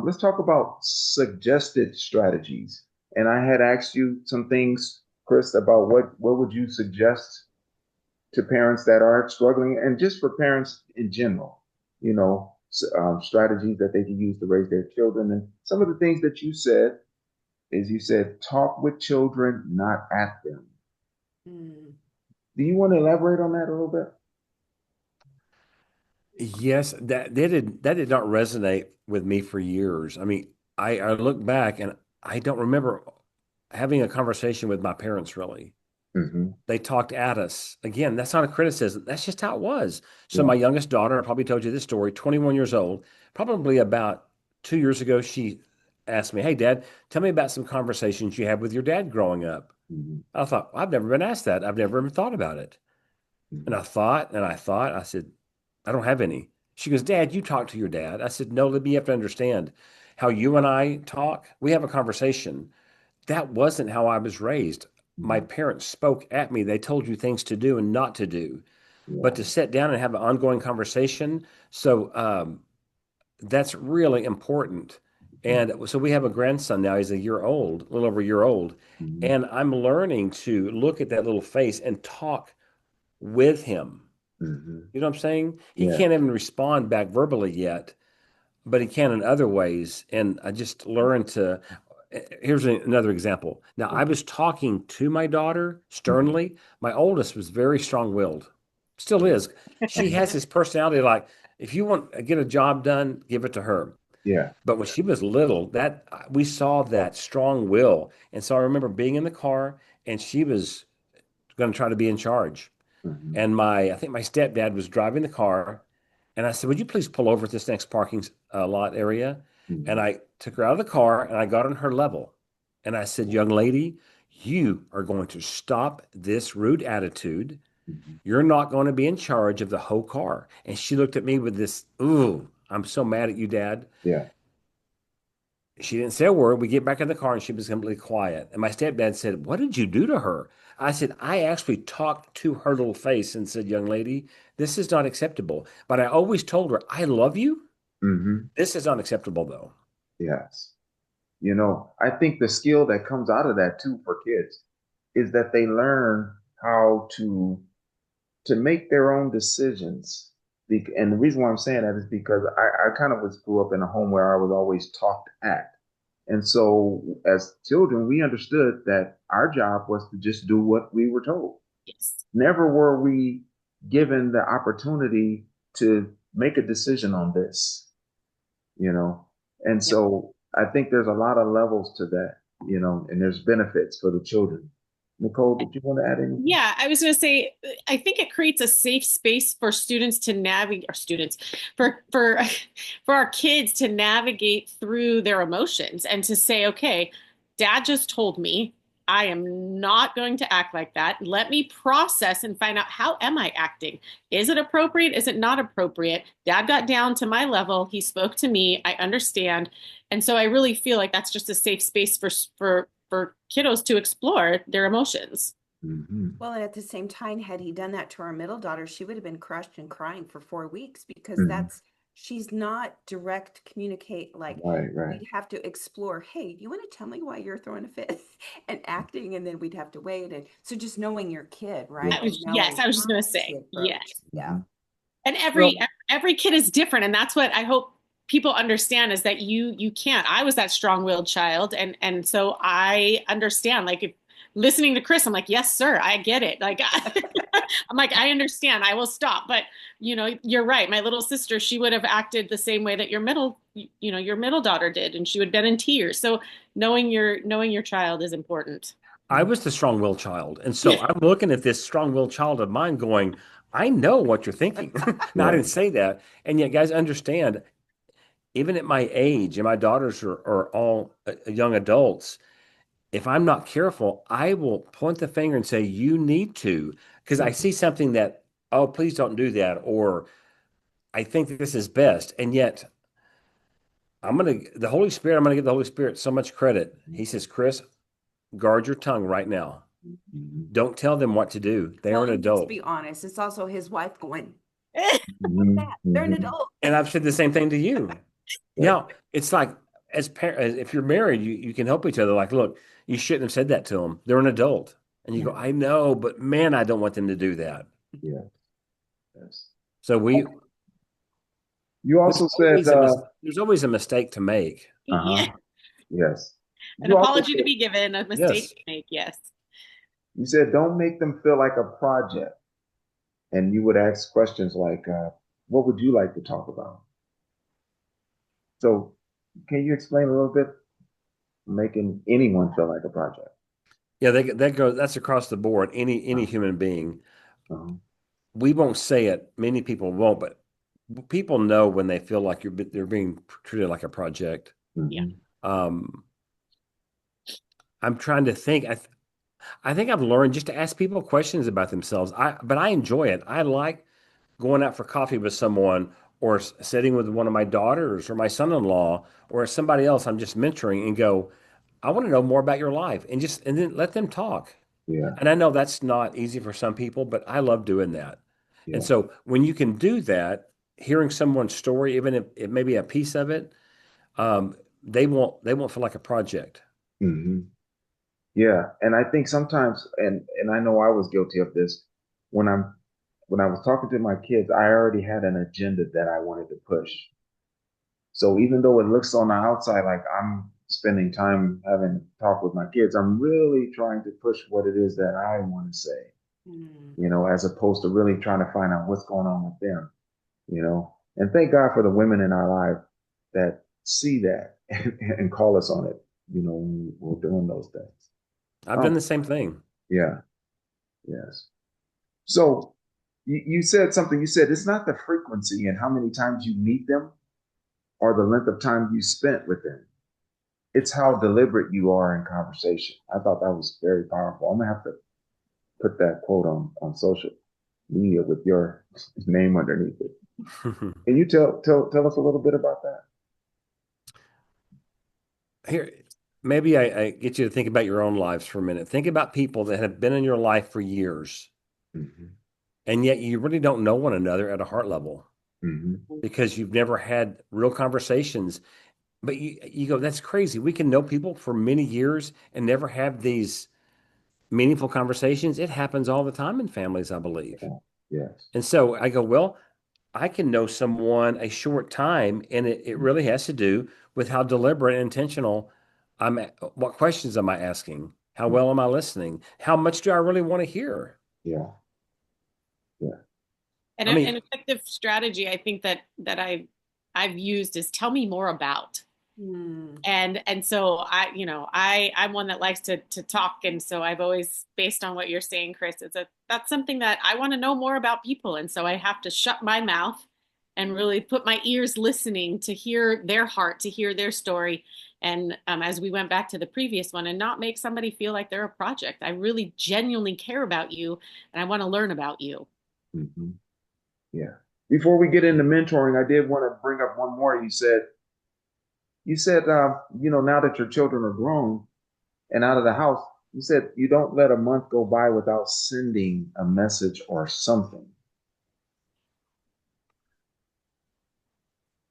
Let's talk about suggested strategies. And I had asked you some things, Chris, about what would you suggest to parents that are struggling, and just for parents in general, strategies that they can use to raise their children. And some of the things that you said is you said, talk with children, not at them. Mm. Do you want to elaborate on that a little bit? Yes, that did not resonate with me for years. I mean, I look back and I don't remember having a conversation with my parents really. Mm-hmm. They talked at us. Again, that's not a criticism. That's just how it was. So Yeah. my youngest daughter, I probably told you this story, 21 years old, probably about 2 years ago, she asked me, "Hey, Dad, tell me about some conversations you had with your dad growing up." Mm-hmm. I thought, I've never been asked that. I've never even thought about it. And Mm-hmm. I thought, and I thought, I said, I don't have any. She goes, Dad, you talk to your dad. I said, no, Libby, you have to understand how you and I talk. We have a conversation. That wasn't how I was raised. My Mm-hmm. parents spoke at me. They told you things to do and not to do, but Yeah. to sit down and have an ongoing conversation. So that's really important. And so we have a grandson now. He's a year old, a little over a year old. Mm-hmm. And I'm learning to look at that little face and talk with him. Mm-hmm. You know what I'm saying? He Yeah. can't even respond back verbally yet, but he can in other ways. And I just learned to. Here's another example. Now, I was talking to my daughter Mm-hmm. sternly. My oldest was very strong-willed, still is. She has this personality like, if you want to get a job done, give it to her. Yeah. But when she was little, that we saw that strong will. And so I remember being in the car and she was going to try to be in charge. Mm-hmm. And I think my stepdad was driving the car, and I said, "Would you please pull over at this next parking lot area?" And Mm-hmm. I took her out of the car and I got on her level, and I said, "Young lady, you are going to stop this rude attitude. Mm-hmm. You're not going to be in charge of the whole car." And she looked at me with this, "Ooh, I'm so mad at you, Dad." Yeah. She didn't say a word. We get back in the car and she was completely quiet. And my stepdad said, What did you do to her? I said, I actually talked to her little face and said, Young lady, this is not acceptable. But I always told her, I love you. Mm-hmm. This is unacceptable, though. Yes. I think the skill that comes out of that too for kids is that they learn how to make their own decisions. And the reason why I'm saying that is because I kind of grew up in a home where I was always talked at. And so as children, we understood that our job was to just do what we were told. Yes. Never were we given the opportunity to make a decision on this, you know. And Yep. so I think there's a lot of levels to that, and there's benefits for the children. Nicole, did you want to add anything? Yeah, I was going to say, I think it creates a safe space for students to navigate, or students, for for our kids to navigate through their emotions and to say, okay, Dad just told me I am not going to act like that. Let me process and find out, how am I acting? Is it appropriate? Is it not appropriate? Dad got down to my level. He spoke to me. I understand. And so I really feel like that's just a safe space for kiddos to explore their emotions. Mm-hmm. Well, and at the same time, had he done that to our middle daughter, she would have been crushed and crying for 4 weeks because Mm-hmm. she's not direct communicate. Like Right, right. we'd have to explore, hey, do you want to tell me why you're throwing a fit and acting? And then we'd have to wait. And so just knowing your kid, Yeah. right? And Yes, knowing I was just how going to to say, yes. approach. Mm-hmm. Yeah. And Well, every kid is different, and that's what I hope people understand is that you can't. I was that strong-willed child, and so I understand. Like if listening to Chris, I'm like, yes, sir, I get it. Like I'm like, I understand. I will stop. But you're right. My little sister, she would have acted the same way that your middle daughter did, and she would have been in tears. So knowing your child is important. I was the strong-willed child. And so I'm looking at this strong-willed child of mine going, I know what you're thinking. Now, I yeah. didn't say that. And yet, guys, understand, even at my age, and my daughters are all young adults, if I'm not careful, I will point the finger and say, you need to, because I Yeah. see something that, oh, please don't do that. Or I think that this is best. And yet, I'm the Holy Spirit, I'm going to give the Holy Spirit so much credit. He says, Chris, guard your tongue right now. Mm-hmm. Don't tell them what to do. They Well, are an and let's adult. be honest, it's also his wife going, Mm-hmm. that they're an Mm-hmm. adult. And I've said the same thing to you. Yeah. Yeah, it's like if you're married, you can help each other. Like, look, you shouldn't have said that to them. They're an adult, and you Yeah. go, I know, but man, I don't want them to do that. Yeah. Yes. So You also said, there's always a mistake to make. uh-huh. Yeah. Yes. An You also apology to said, be given, a mistake Yes, to make. Yes. you said, don't make them feel like a project. And you would ask questions like, what would you like to talk about? So can you explain a little bit making anyone feel like a project? yeah, that goes. That's across the board. Any human being. Uh-huh. We won't say it. Many people won't, but people know when they feel like they're being treated like a project. Yeah. Mm-hmm. Um, I'm trying to think. I think I've learned just to ask people questions about themselves. But I enjoy it. I like going out for coffee with someone or sitting with one of my daughters or my son-in-law or somebody else I'm just mentoring and go, I want to know more about your life and then let them talk. Yeah. And I know that's not easy for some people, but I love doing that. And Yeah. so when you can do that, hearing someone's story, even if it may be a piece of it, they won't feel like a project. Mm-hmm. Yeah. And I think sometimes, and I know I was guilty of this when when I was talking to my kids, I already had an agenda that I wanted to push. So even though it looks on the outside like I'm spending time having a talk with my kids, I'm really trying to push what it is that I want to say, Mm. as opposed to really trying to find out what's going on with them. And thank God for the women in our life that see that and call us on it, when we're doing those things. I've Um, done the same thing. yeah, yes. So you said something, you said it's not the frequency and how many times you meet them or the length of time you spent with them. It's how deliberate you are in conversation. I thought that was very powerful. I'm gonna have to put that quote on social media with your name underneath it. Can you tell us a little bit about that? Here, maybe I get you to think about your own lives for a minute. Think about people that have been in your life for years, Mm-hmm. and yet you really don't know one another at a heart level Mm-hmm. because you've never had real conversations. But you go, that's crazy. We can know people for many years and never have these meaningful conversations. It happens all the time in families, I believe. Yeah. Yes. And so I go, well, I can know someone a short time, and it really has to do with how deliberate and intentional what questions am I asking? How Mm-hmm. well am I listening? How much do I really want to hear? Yeah. Yeah. And I an mean, effective strategy I think that I've used is tell me more about. Mm. And so I'm one that likes to talk, and so I've always, based on what you're saying, Chris, that's something that I want to know more about people, and so I have to shut my mouth and really put my ears listening to hear their heart, to hear their story, and as we went back to the previous one, and not make somebody feel like they're a project. I really genuinely care about you, and I want to learn about you. Mm-hmm. Yeah. Before we get into mentoring, I did want to bring up one more. You said, now that your children are grown and out of the house, You said you don't let a month go by without sending a message or something.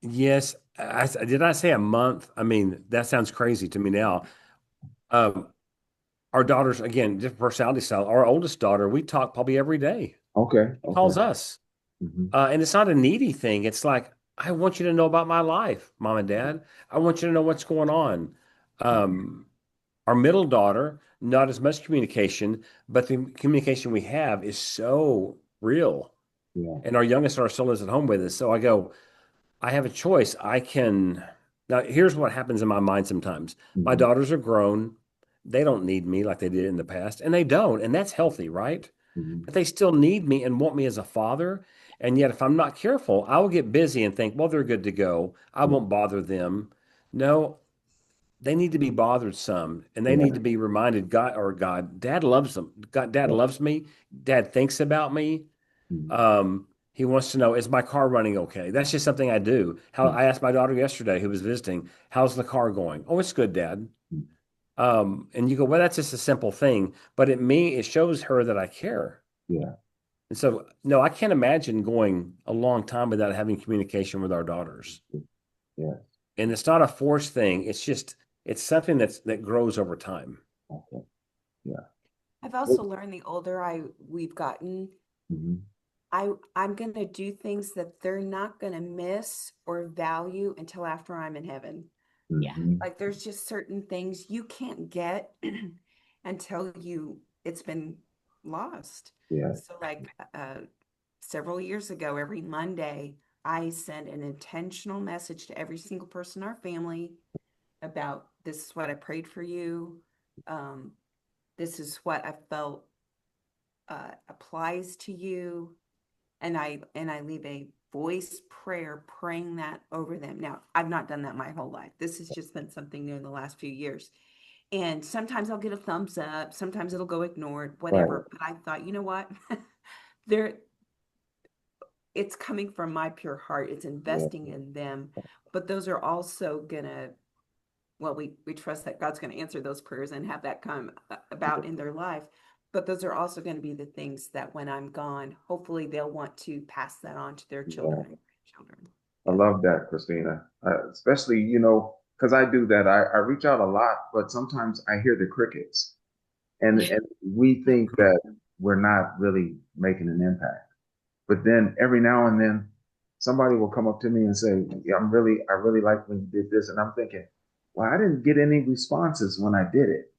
Yes, did I say a month? I mean, that sounds crazy to me now. Um, our daughters, again, different personality style. Our oldest daughter, we talk probably every day. Okay, She okay. calls us. Hmm. And it's not a needy thing. It's like, I want you to know about my life, mom and dad. I want you to know what's going on. Um, our middle daughter, not as much communication, but the communication we have is so real. Yeah. And our youngest daughter still lives at home with us. So I go, I have a choice. I can. Now, here's what happens in my mind sometimes. My Hmm. daughters are grown. They don't need me like they did in the past, and they don't. And that's healthy, right? Hmm. But they still need me and want me as a father. And yet, if I'm not careful, I will get busy and think, well, they're good to go. I Yeah. won't bother them. No, they need to be bothered some, and they need Yeah. to be reminded, God, Dad loves them. God, Dad Yeah. loves me. Dad thinks about me. Mhm. He wants to know, is my car running okay? That's just something I do. How Mhm. I asked my daughter yesterday, who was visiting, how's the car going? Oh, it's good, Dad. Mhm. And you go, well, that's just a simple thing, but it shows her that I care. Yeah. And so, no, I can't imagine going a long time without having communication with our daughters. Yeah. And it's not a forced thing. It's something that grows over time. Okay. Yeah. I've also learned the older we've gotten, Mm-hmm. I'm gonna do things that they're not gonna miss or value until after I'm in heaven. Yeah. Mm-hmm. Like there's just certain things you can't get until it's been lost. Yeah. So like several years ago, every Monday, I sent an intentional message to every single person in our family about this is what I prayed for you. Um, this is what I felt applies to you, and I leave a voice prayer praying that over them. Now, I've not done that my whole life. This has just been something new in the last few years. And sometimes I'll get a thumbs up, sometimes it'll go ignored, Right. whatever. But I thought, you know what? there it's coming from my pure heart. It's Yeah. investing in them. But those are also gonna, well, we trust that God's going to answer those prayers and have that come about in their life. But those are also going to be the things that when I'm gone, hopefully they'll want to pass that on to their Yeah. children and grandchildren. I Yeah. love that, Christina. Especially, because I do that. I reach out a lot, but sometimes I hear the crickets, and we think that we're not really making an impact. But then every now and then, somebody will come up to me and say, "Yeah, I really like when you did this," and I'm thinking, "Well, I didn't get any responses when I did it,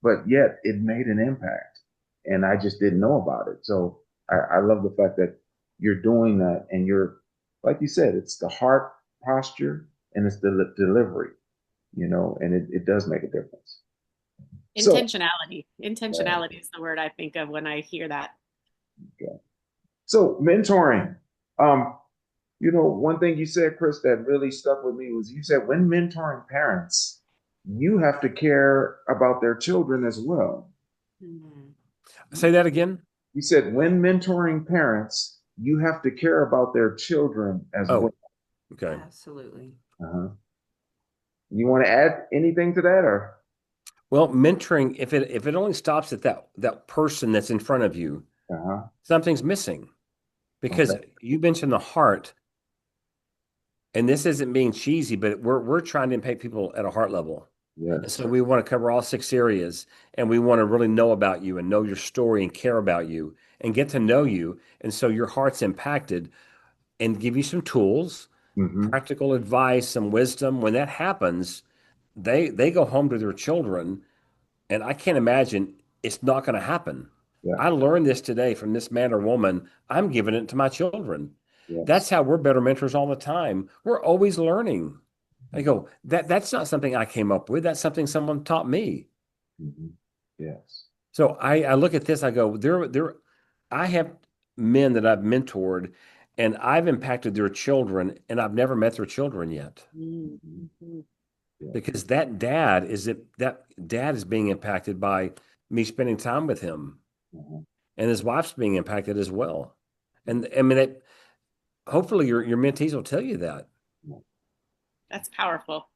but yet it made an impact, and I just didn't know about it." So I love the fact that you're doing that, and you're, like you said, it's the heart posture and it's the delivery, and it does make a difference. So, Intentionality. uh, Intentionality is the word I think of when I hear that. okay. So mentoring. Um, one thing you said, Chris, that really stuck with me was you said when mentoring parents, you have to care about their children as well. Mhm. Say that again. You said when mentoring parents, you have to care about their children as well. Oh, okay. Absolutely. Uh-huh. You want to add anything to that, or? Well, mentoring, if it only stops at that person that's in front of you, Uh-huh. something's missing. Because Okay. you mentioned the heart, and this isn't being cheesy, but we're trying to impact people at a heart level. And Yes. so we want to cover all 6 areas, and we want to really know about you and know your story and care about you and get to know you. And so your heart's impacted and give you some tools, Mm-hmm. practical advice, some wisdom. When that happens, they go home to their children, and I can't imagine it's not going to happen. Yeah. I learned this today from this man or woman. I'm giving it to my children. Yes. That's how we're better mentors all the time. We're always learning. I Mm-hmm. go, that's not something I came up with. That's something someone taught me. Mm-hmm. Yes. So I look at this, I go, I have men that I've mentored and I've impacted their children and I've never met their children yet Mm-hmm. Mm-hmm. Yeah. because that dad is being impacted by me spending time with him Uh-huh. and his wife's being impacted as well. And I mean, hopefully your mentees will tell you that. Yeah. That's powerful.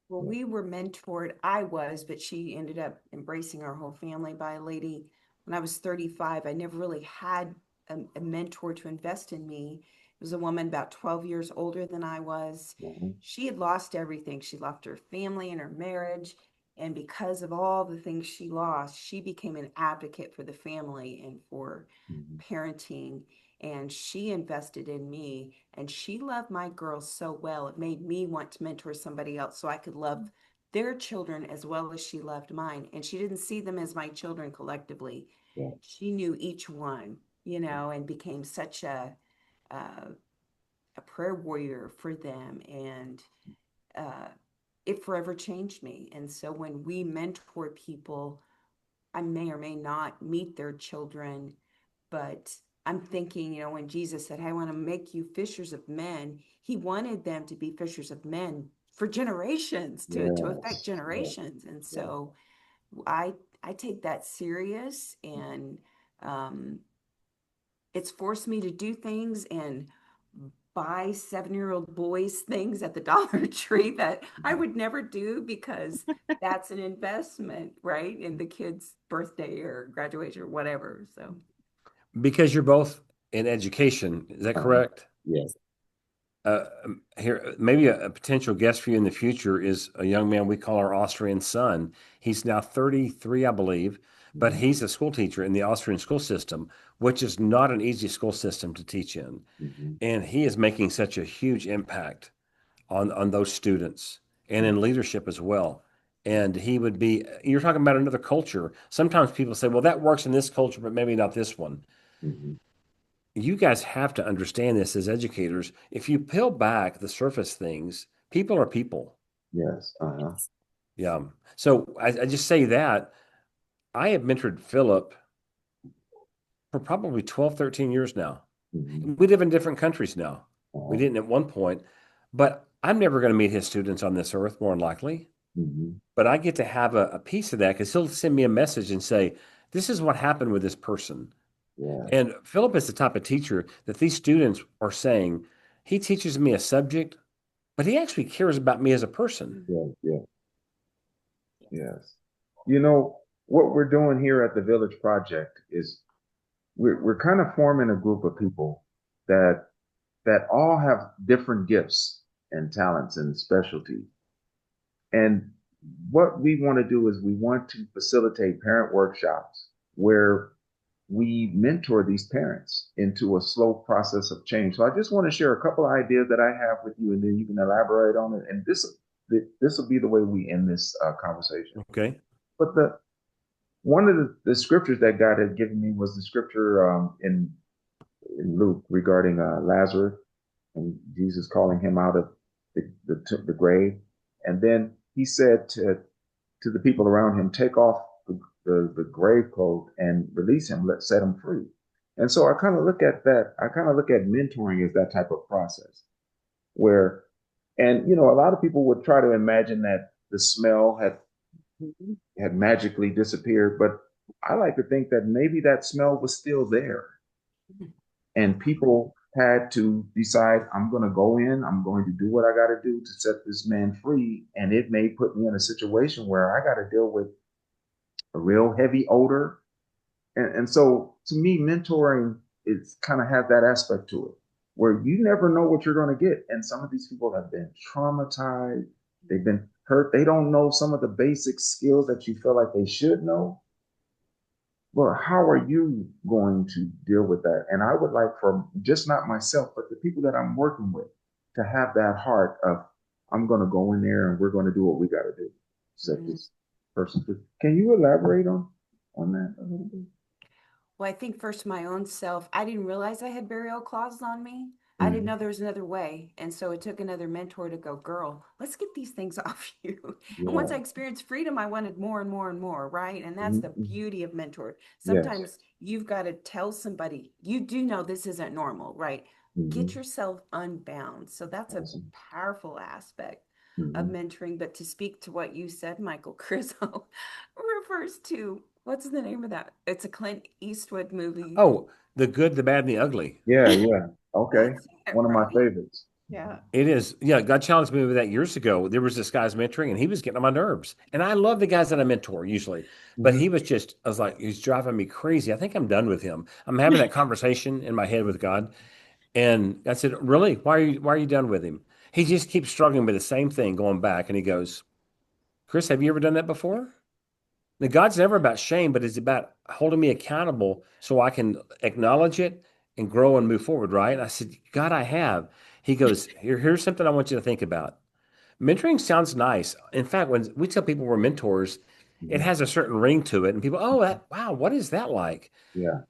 Well, Yeah. we were mentored. I was, but she ended up embracing our whole family by a lady when I was 35. I never really had a mentor to invest in me. It was a woman about 12 years older than I was. Mhm. She had lost everything. She lost her family and her marriage. And because of all the things she lost, she became an advocate for the family and for Mhm. parenting. And she invested in me, and she loved my girls so well. It made me want to mentor somebody else so I could love their children as well as she loved mine. And she didn't see them as my children collectively. Yeah. She knew each one, and became such uh, a prayer warrior for them. And uh, it forever changed me. And so when we mentor people, I may or may not meet their children, but I'm thinking, when Jesus said, I want to make you fishers of men, he wanted them to be fishers of men for generations, to affect Yes. Yeah. generations. And Yeah. so I I take that serious, and um, it's forced me to do things and buy 7-year-old boys things at the Dollar Tree that I Mhm. would never do, because that's an investment, right? In the kid's birthday or graduation or whatever. So Because you're both in education, is that Uh-huh. correct? Yeah. Here, maybe a potential guest for you in the future is a young man we call our Austrian son. He's now 33, I believe, but Mhm. he's a school teacher in the Austrian school system, which is not an easy school system to teach in. Mhm. And he is making such a huge impact on those students and Mhm. in leadership as well. And he would be, you're talking about another culture. Sometimes people say, well, that works in this culture, but maybe not this one. Mhm. You guys have to understand this as educators. If you peel back the surface things, people are people. Yes. Uh-huh. Yeah. So I just say that I have mentored Philip for probably 12, 13 years now. Mhm. We live in different countries now. We Uh-huh. didn't at one point, but I'm never going to meet his students on this earth, more than likely. Mhm. But I get to have a piece of that because he'll send me a message and say, this is what happened with this person. Yeah. And Philip is the type of teacher that these students are saying, he teaches me a subject, but he actually cares about me as a person. Yeah. Yeah. Yes. You know, what we're doing here at the Village Project is we're kind of forming a group of people that all have different gifts and talents and specialties. And what we want to do is we want to facilitate parent workshops where we mentor these parents into a slow process of change. So I just want to share a couple of ideas that I have with you, and then you can elaborate on it. And this will be the way we end this conversation. Okay. But the one of the scriptures that God had given me was the scripture in Luke regarding Lazarus and Jesus calling him out of the grave. And then he said to the people around him, take off the grave clothes and release him, set him free. And so I kind of look at that. I kind of look at mentoring as that type of process where, and a lot of people would try to imagine that the smell had magically disappeared, but I like to think that maybe that smell was still there, and people had to decide, I'm going to go in, I'm going to do what I got to do to set this man free, and it may put me in a situation where I got to deal with a real heavy odor. And so to me, mentoring is kind of has that aspect to it where you never know what you're going to get. And some of these people have been traumatized, they've been hurt, they don't know some of the basic skills that you feel like they should know. Well, how are you going to deal with that? And I would like for just not myself, but the people that I'm working with to have that heart of, I'm going to go in there and we're going to do what we got to do. Set mm. this person free. Can you elaborate on that a little bit? Well, I think first my own self, I didn't realize I had burial clauses on me. I didn't Mhm. know there was another way. And so it took another mentor to go, girl, let's get these things off you. And once I Yeah. experienced freedom, I wanted more and more and more, right? And that's the Mhm. beauty of mentor. Yes. Sometimes you've got to tell somebody, you do know this isn't normal, right? Get Hmm. yourself unbound. So that's a Awesome. powerful aspect of Hmm. mentoring. But to speak to what you said, Michael Criso, refers to what's the name of that? It's a Clint Eastwood movie. Oh, the good, the bad, and the ugly. Yeah, yeah. Okay. That's it, One of my right? favorites. Yeah. It is. Yeah, God challenged me with that years ago. There was this guy's mentoring and he was getting on my nerves. And I love the guys that I mentor usually, but he Hmm. was just, I was like, he's driving me crazy. I think I'm done with him. I'm having that conversation in my head with God. And I said, really? Why are you done with him? He just keeps struggling with the same thing going back. And he goes, Chris, have you ever done that before? Now, God's never about shame, but it's about holding me accountable so I can acknowledge it and grow and move forward, right? And I said, God, I have. He goes, here's something I want you to think about. Mentoring sounds nice. In fact, when we tell people we're mentors, it Hmm. has a certain ring to it. And people, oh, wow, what is that like? Yeah.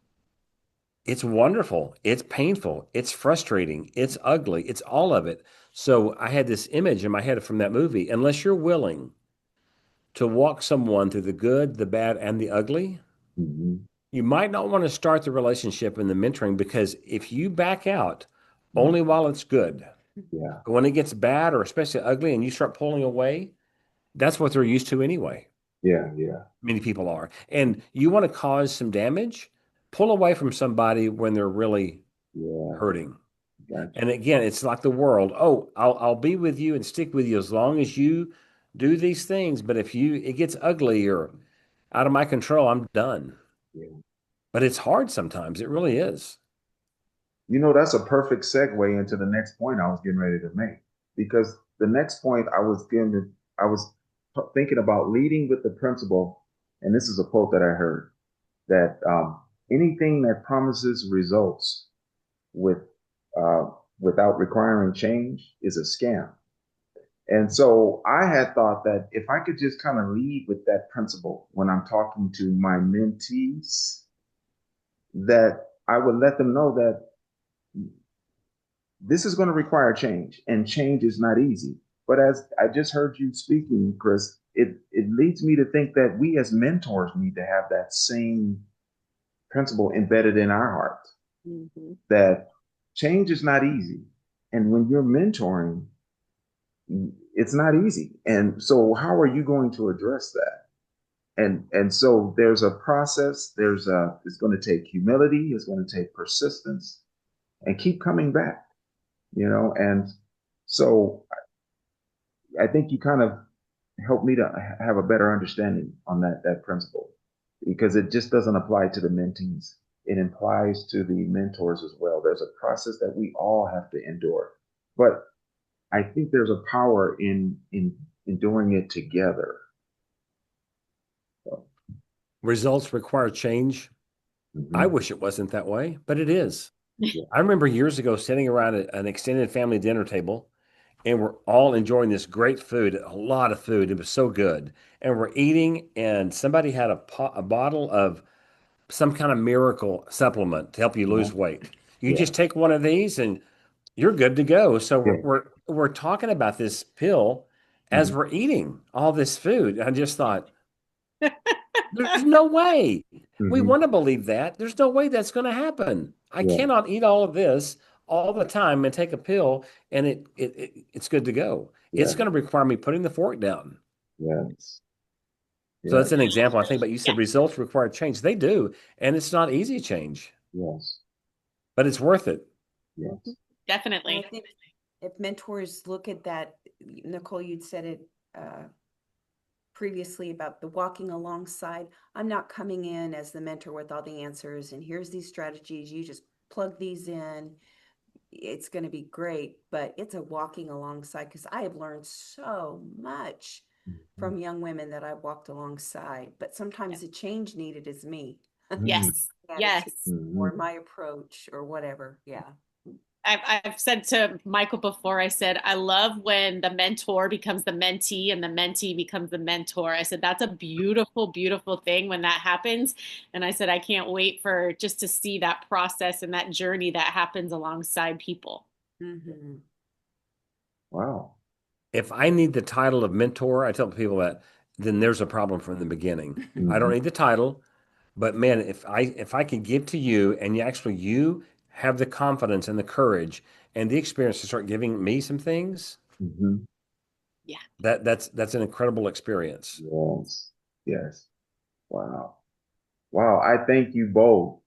It's wonderful. It's painful. It's frustrating. It's ugly. It's all of it. So I had this image in my head from that movie. Unless you're willing to walk someone through the good, the bad, and the ugly, Hmm. you might not want to start the relationship and the mentoring because if you back out only while it's good, Yeah. but when it gets bad or especially ugly and you start pulling away, that's what they're used to anyway. Yeah. Yeah. Many people are. And you want to cause some damage, pull away from somebody when they're really Yeah. hurting. Gotcha. And again, it's like the world. Oh, I'll be with you and stick with you as long as you do these things. But if it gets ugly or out of my control, I'm done. Yeah. But it's hard sometimes. It really is. That's a perfect segue into the next point I was getting ready to make. Because the next point I was thinking about leading with the principle, and this is a quote that I heard that anything that promises results with uh, without requiring change is a scam. And so I had thought that if I could just kind of lead with that principle when I'm talking to my mentees, that I would let them know that this is going to require change, and change is not easy. But as I just heard you speaking, Chris, it leads me to think that we as mentors need to have that same principle embedded in our hearts Mhm. that change is not easy. And when you're mentoring, it's not easy. And so how are you going to address that? And so there's a process, it's going to take humility, it's going to take persistence and keep coming back, and so I think you kind of helped me to have a better understanding on that principle because it just doesn't apply to the mentees. It applies to the mentors as well. There's a process that we all have to endure, but I think there's a power in doing it together. So, Results require change. I mhm. wish it wasn't that way, but it is. Yeah, I remember years ago sitting around an extended family dinner table and we're all enjoying this great food, a lot of food. It was so good. And we're eating, and somebody had a bottle of some kind of miracle supplement to help you uh-huh. lose weight. You Yeah, just take one of these and you're good to go. So we're yeah. we're, we're talking about this pill as Mhm. we're eating all this food. I just thought, there's no way. We Mhm. want to believe that. There's no way that's going to happen. I Yeah, cannot eat all of this all the time and take a pill and it's good to go. It's yeah, going to require me putting the fork down. yes, So that's yes, an example. I think, but you Yeah, said results require change. They do, and it's not easy change, yes, but it's worth it. yes. And I definitely. think if mentors look at that, Nicole, you'd said it previously about the walking alongside. I'm not coming in as the mentor with all the answers and here's these strategies. You just plug these in. It's going to be great, but it's a walking alongside because I have learned so much Mhm. from young women that I've walked alongside. But Yeah. sometimes the change needed is me, Mhm. Yes. attitude Yes. or Mhm. my approach or whatever. Yeah. I've said to Michael before, I said, I love when the mentor becomes the mentee and the mentee becomes the mentor. I said, that's a beautiful, beautiful thing when that happens. And I said, I can't wait for just to see that process and that journey that happens alongside people. Mm-hmm. Wow. If I need the title of mentor, I tell people that, then there's a problem from the beginning. I don't Mhm. need the title, but man, if I can give to you and you have the confidence and the courage and the experience to start giving me some things, Mhm. Yeah. that's an incredible experience. Yes, yes. Wow. Wow. I thank you both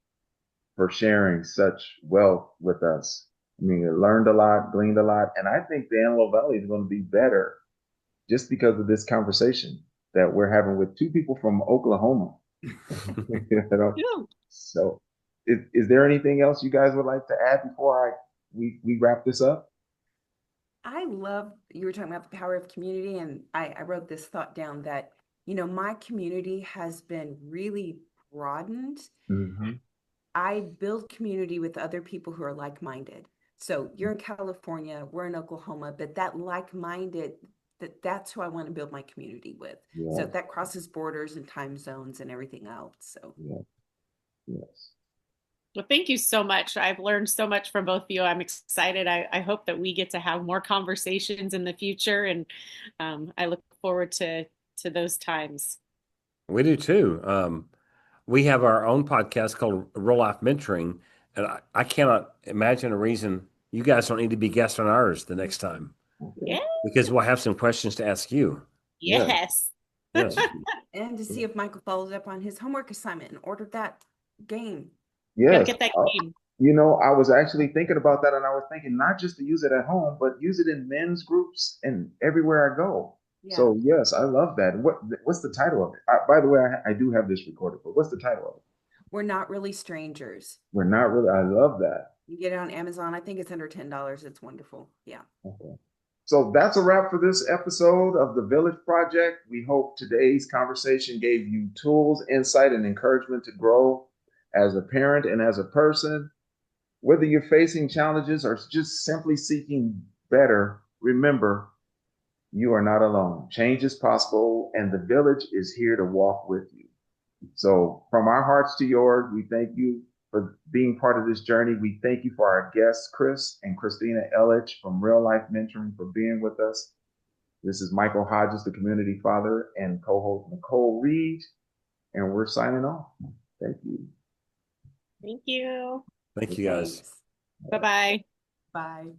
for sharing such wealth with us. I mean, I learned a lot, gleaned a lot, and I think the Antelope Valley is going to be better just because of this conversation that we're having with two people from Oklahoma. You know? Yeah. So, is there anything else you guys would like to add before we wrap this up? I love you were talking about the power of community, and I wrote this thought down that, my community has been really broadened. Mm-hmm. I build community with other people who are like-minded. So you're in California, we're in Oklahoma, but that like-minded, that's who I want to build my community with. So Yeah, that crosses borders and time zones and everything else. So yeah, yes. Well, thank you so much. I've learned so much from both of you. I'm excited. I hope that we get to have more conversations in the future, and I look forward to those times. We do too. We have our own podcast called Real Life Mentoring, and I cannot imagine a reason you guys don't need to be guests on ours the next time Okay. Yeah. because we'll have some questions to ask you. Yeah. Yes. Yes. and to see if Michael followed up on his homework assignment and ordered that game. Got to Yes. get that game. I was actually thinking about that, and I was thinking not just to use it at home, but use it in men's groups and everywhere I go. Yeah. So yes, I love that. What's the title of it? By the way, I do have this recorded, but what's the title of it? We're not really strangers. We're not really. I love that. You get it on Amazon. I think it's under $10. It's wonderful. Yeah. Okay. So that's a wrap for this episode of the Village Project. We hope today's conversation gave you tools, insight, and encouragement to grow as a parent and as a person. Whether you're facing challenges or just simply seeking better, remember you are not alone. Change is possible, and the village is here to walk with you. So, from our hearts to yours, we thank you for being part of this journey. We thank you for our guests, Chris and Christina Elledge from Real Life Mentoring, for being with us. This is Michael Hodges, the community father, and co host Nicole Reed, and we're signing off. Thank you. Thank you. Thank you guys. Thanks. Bye bye. Bye.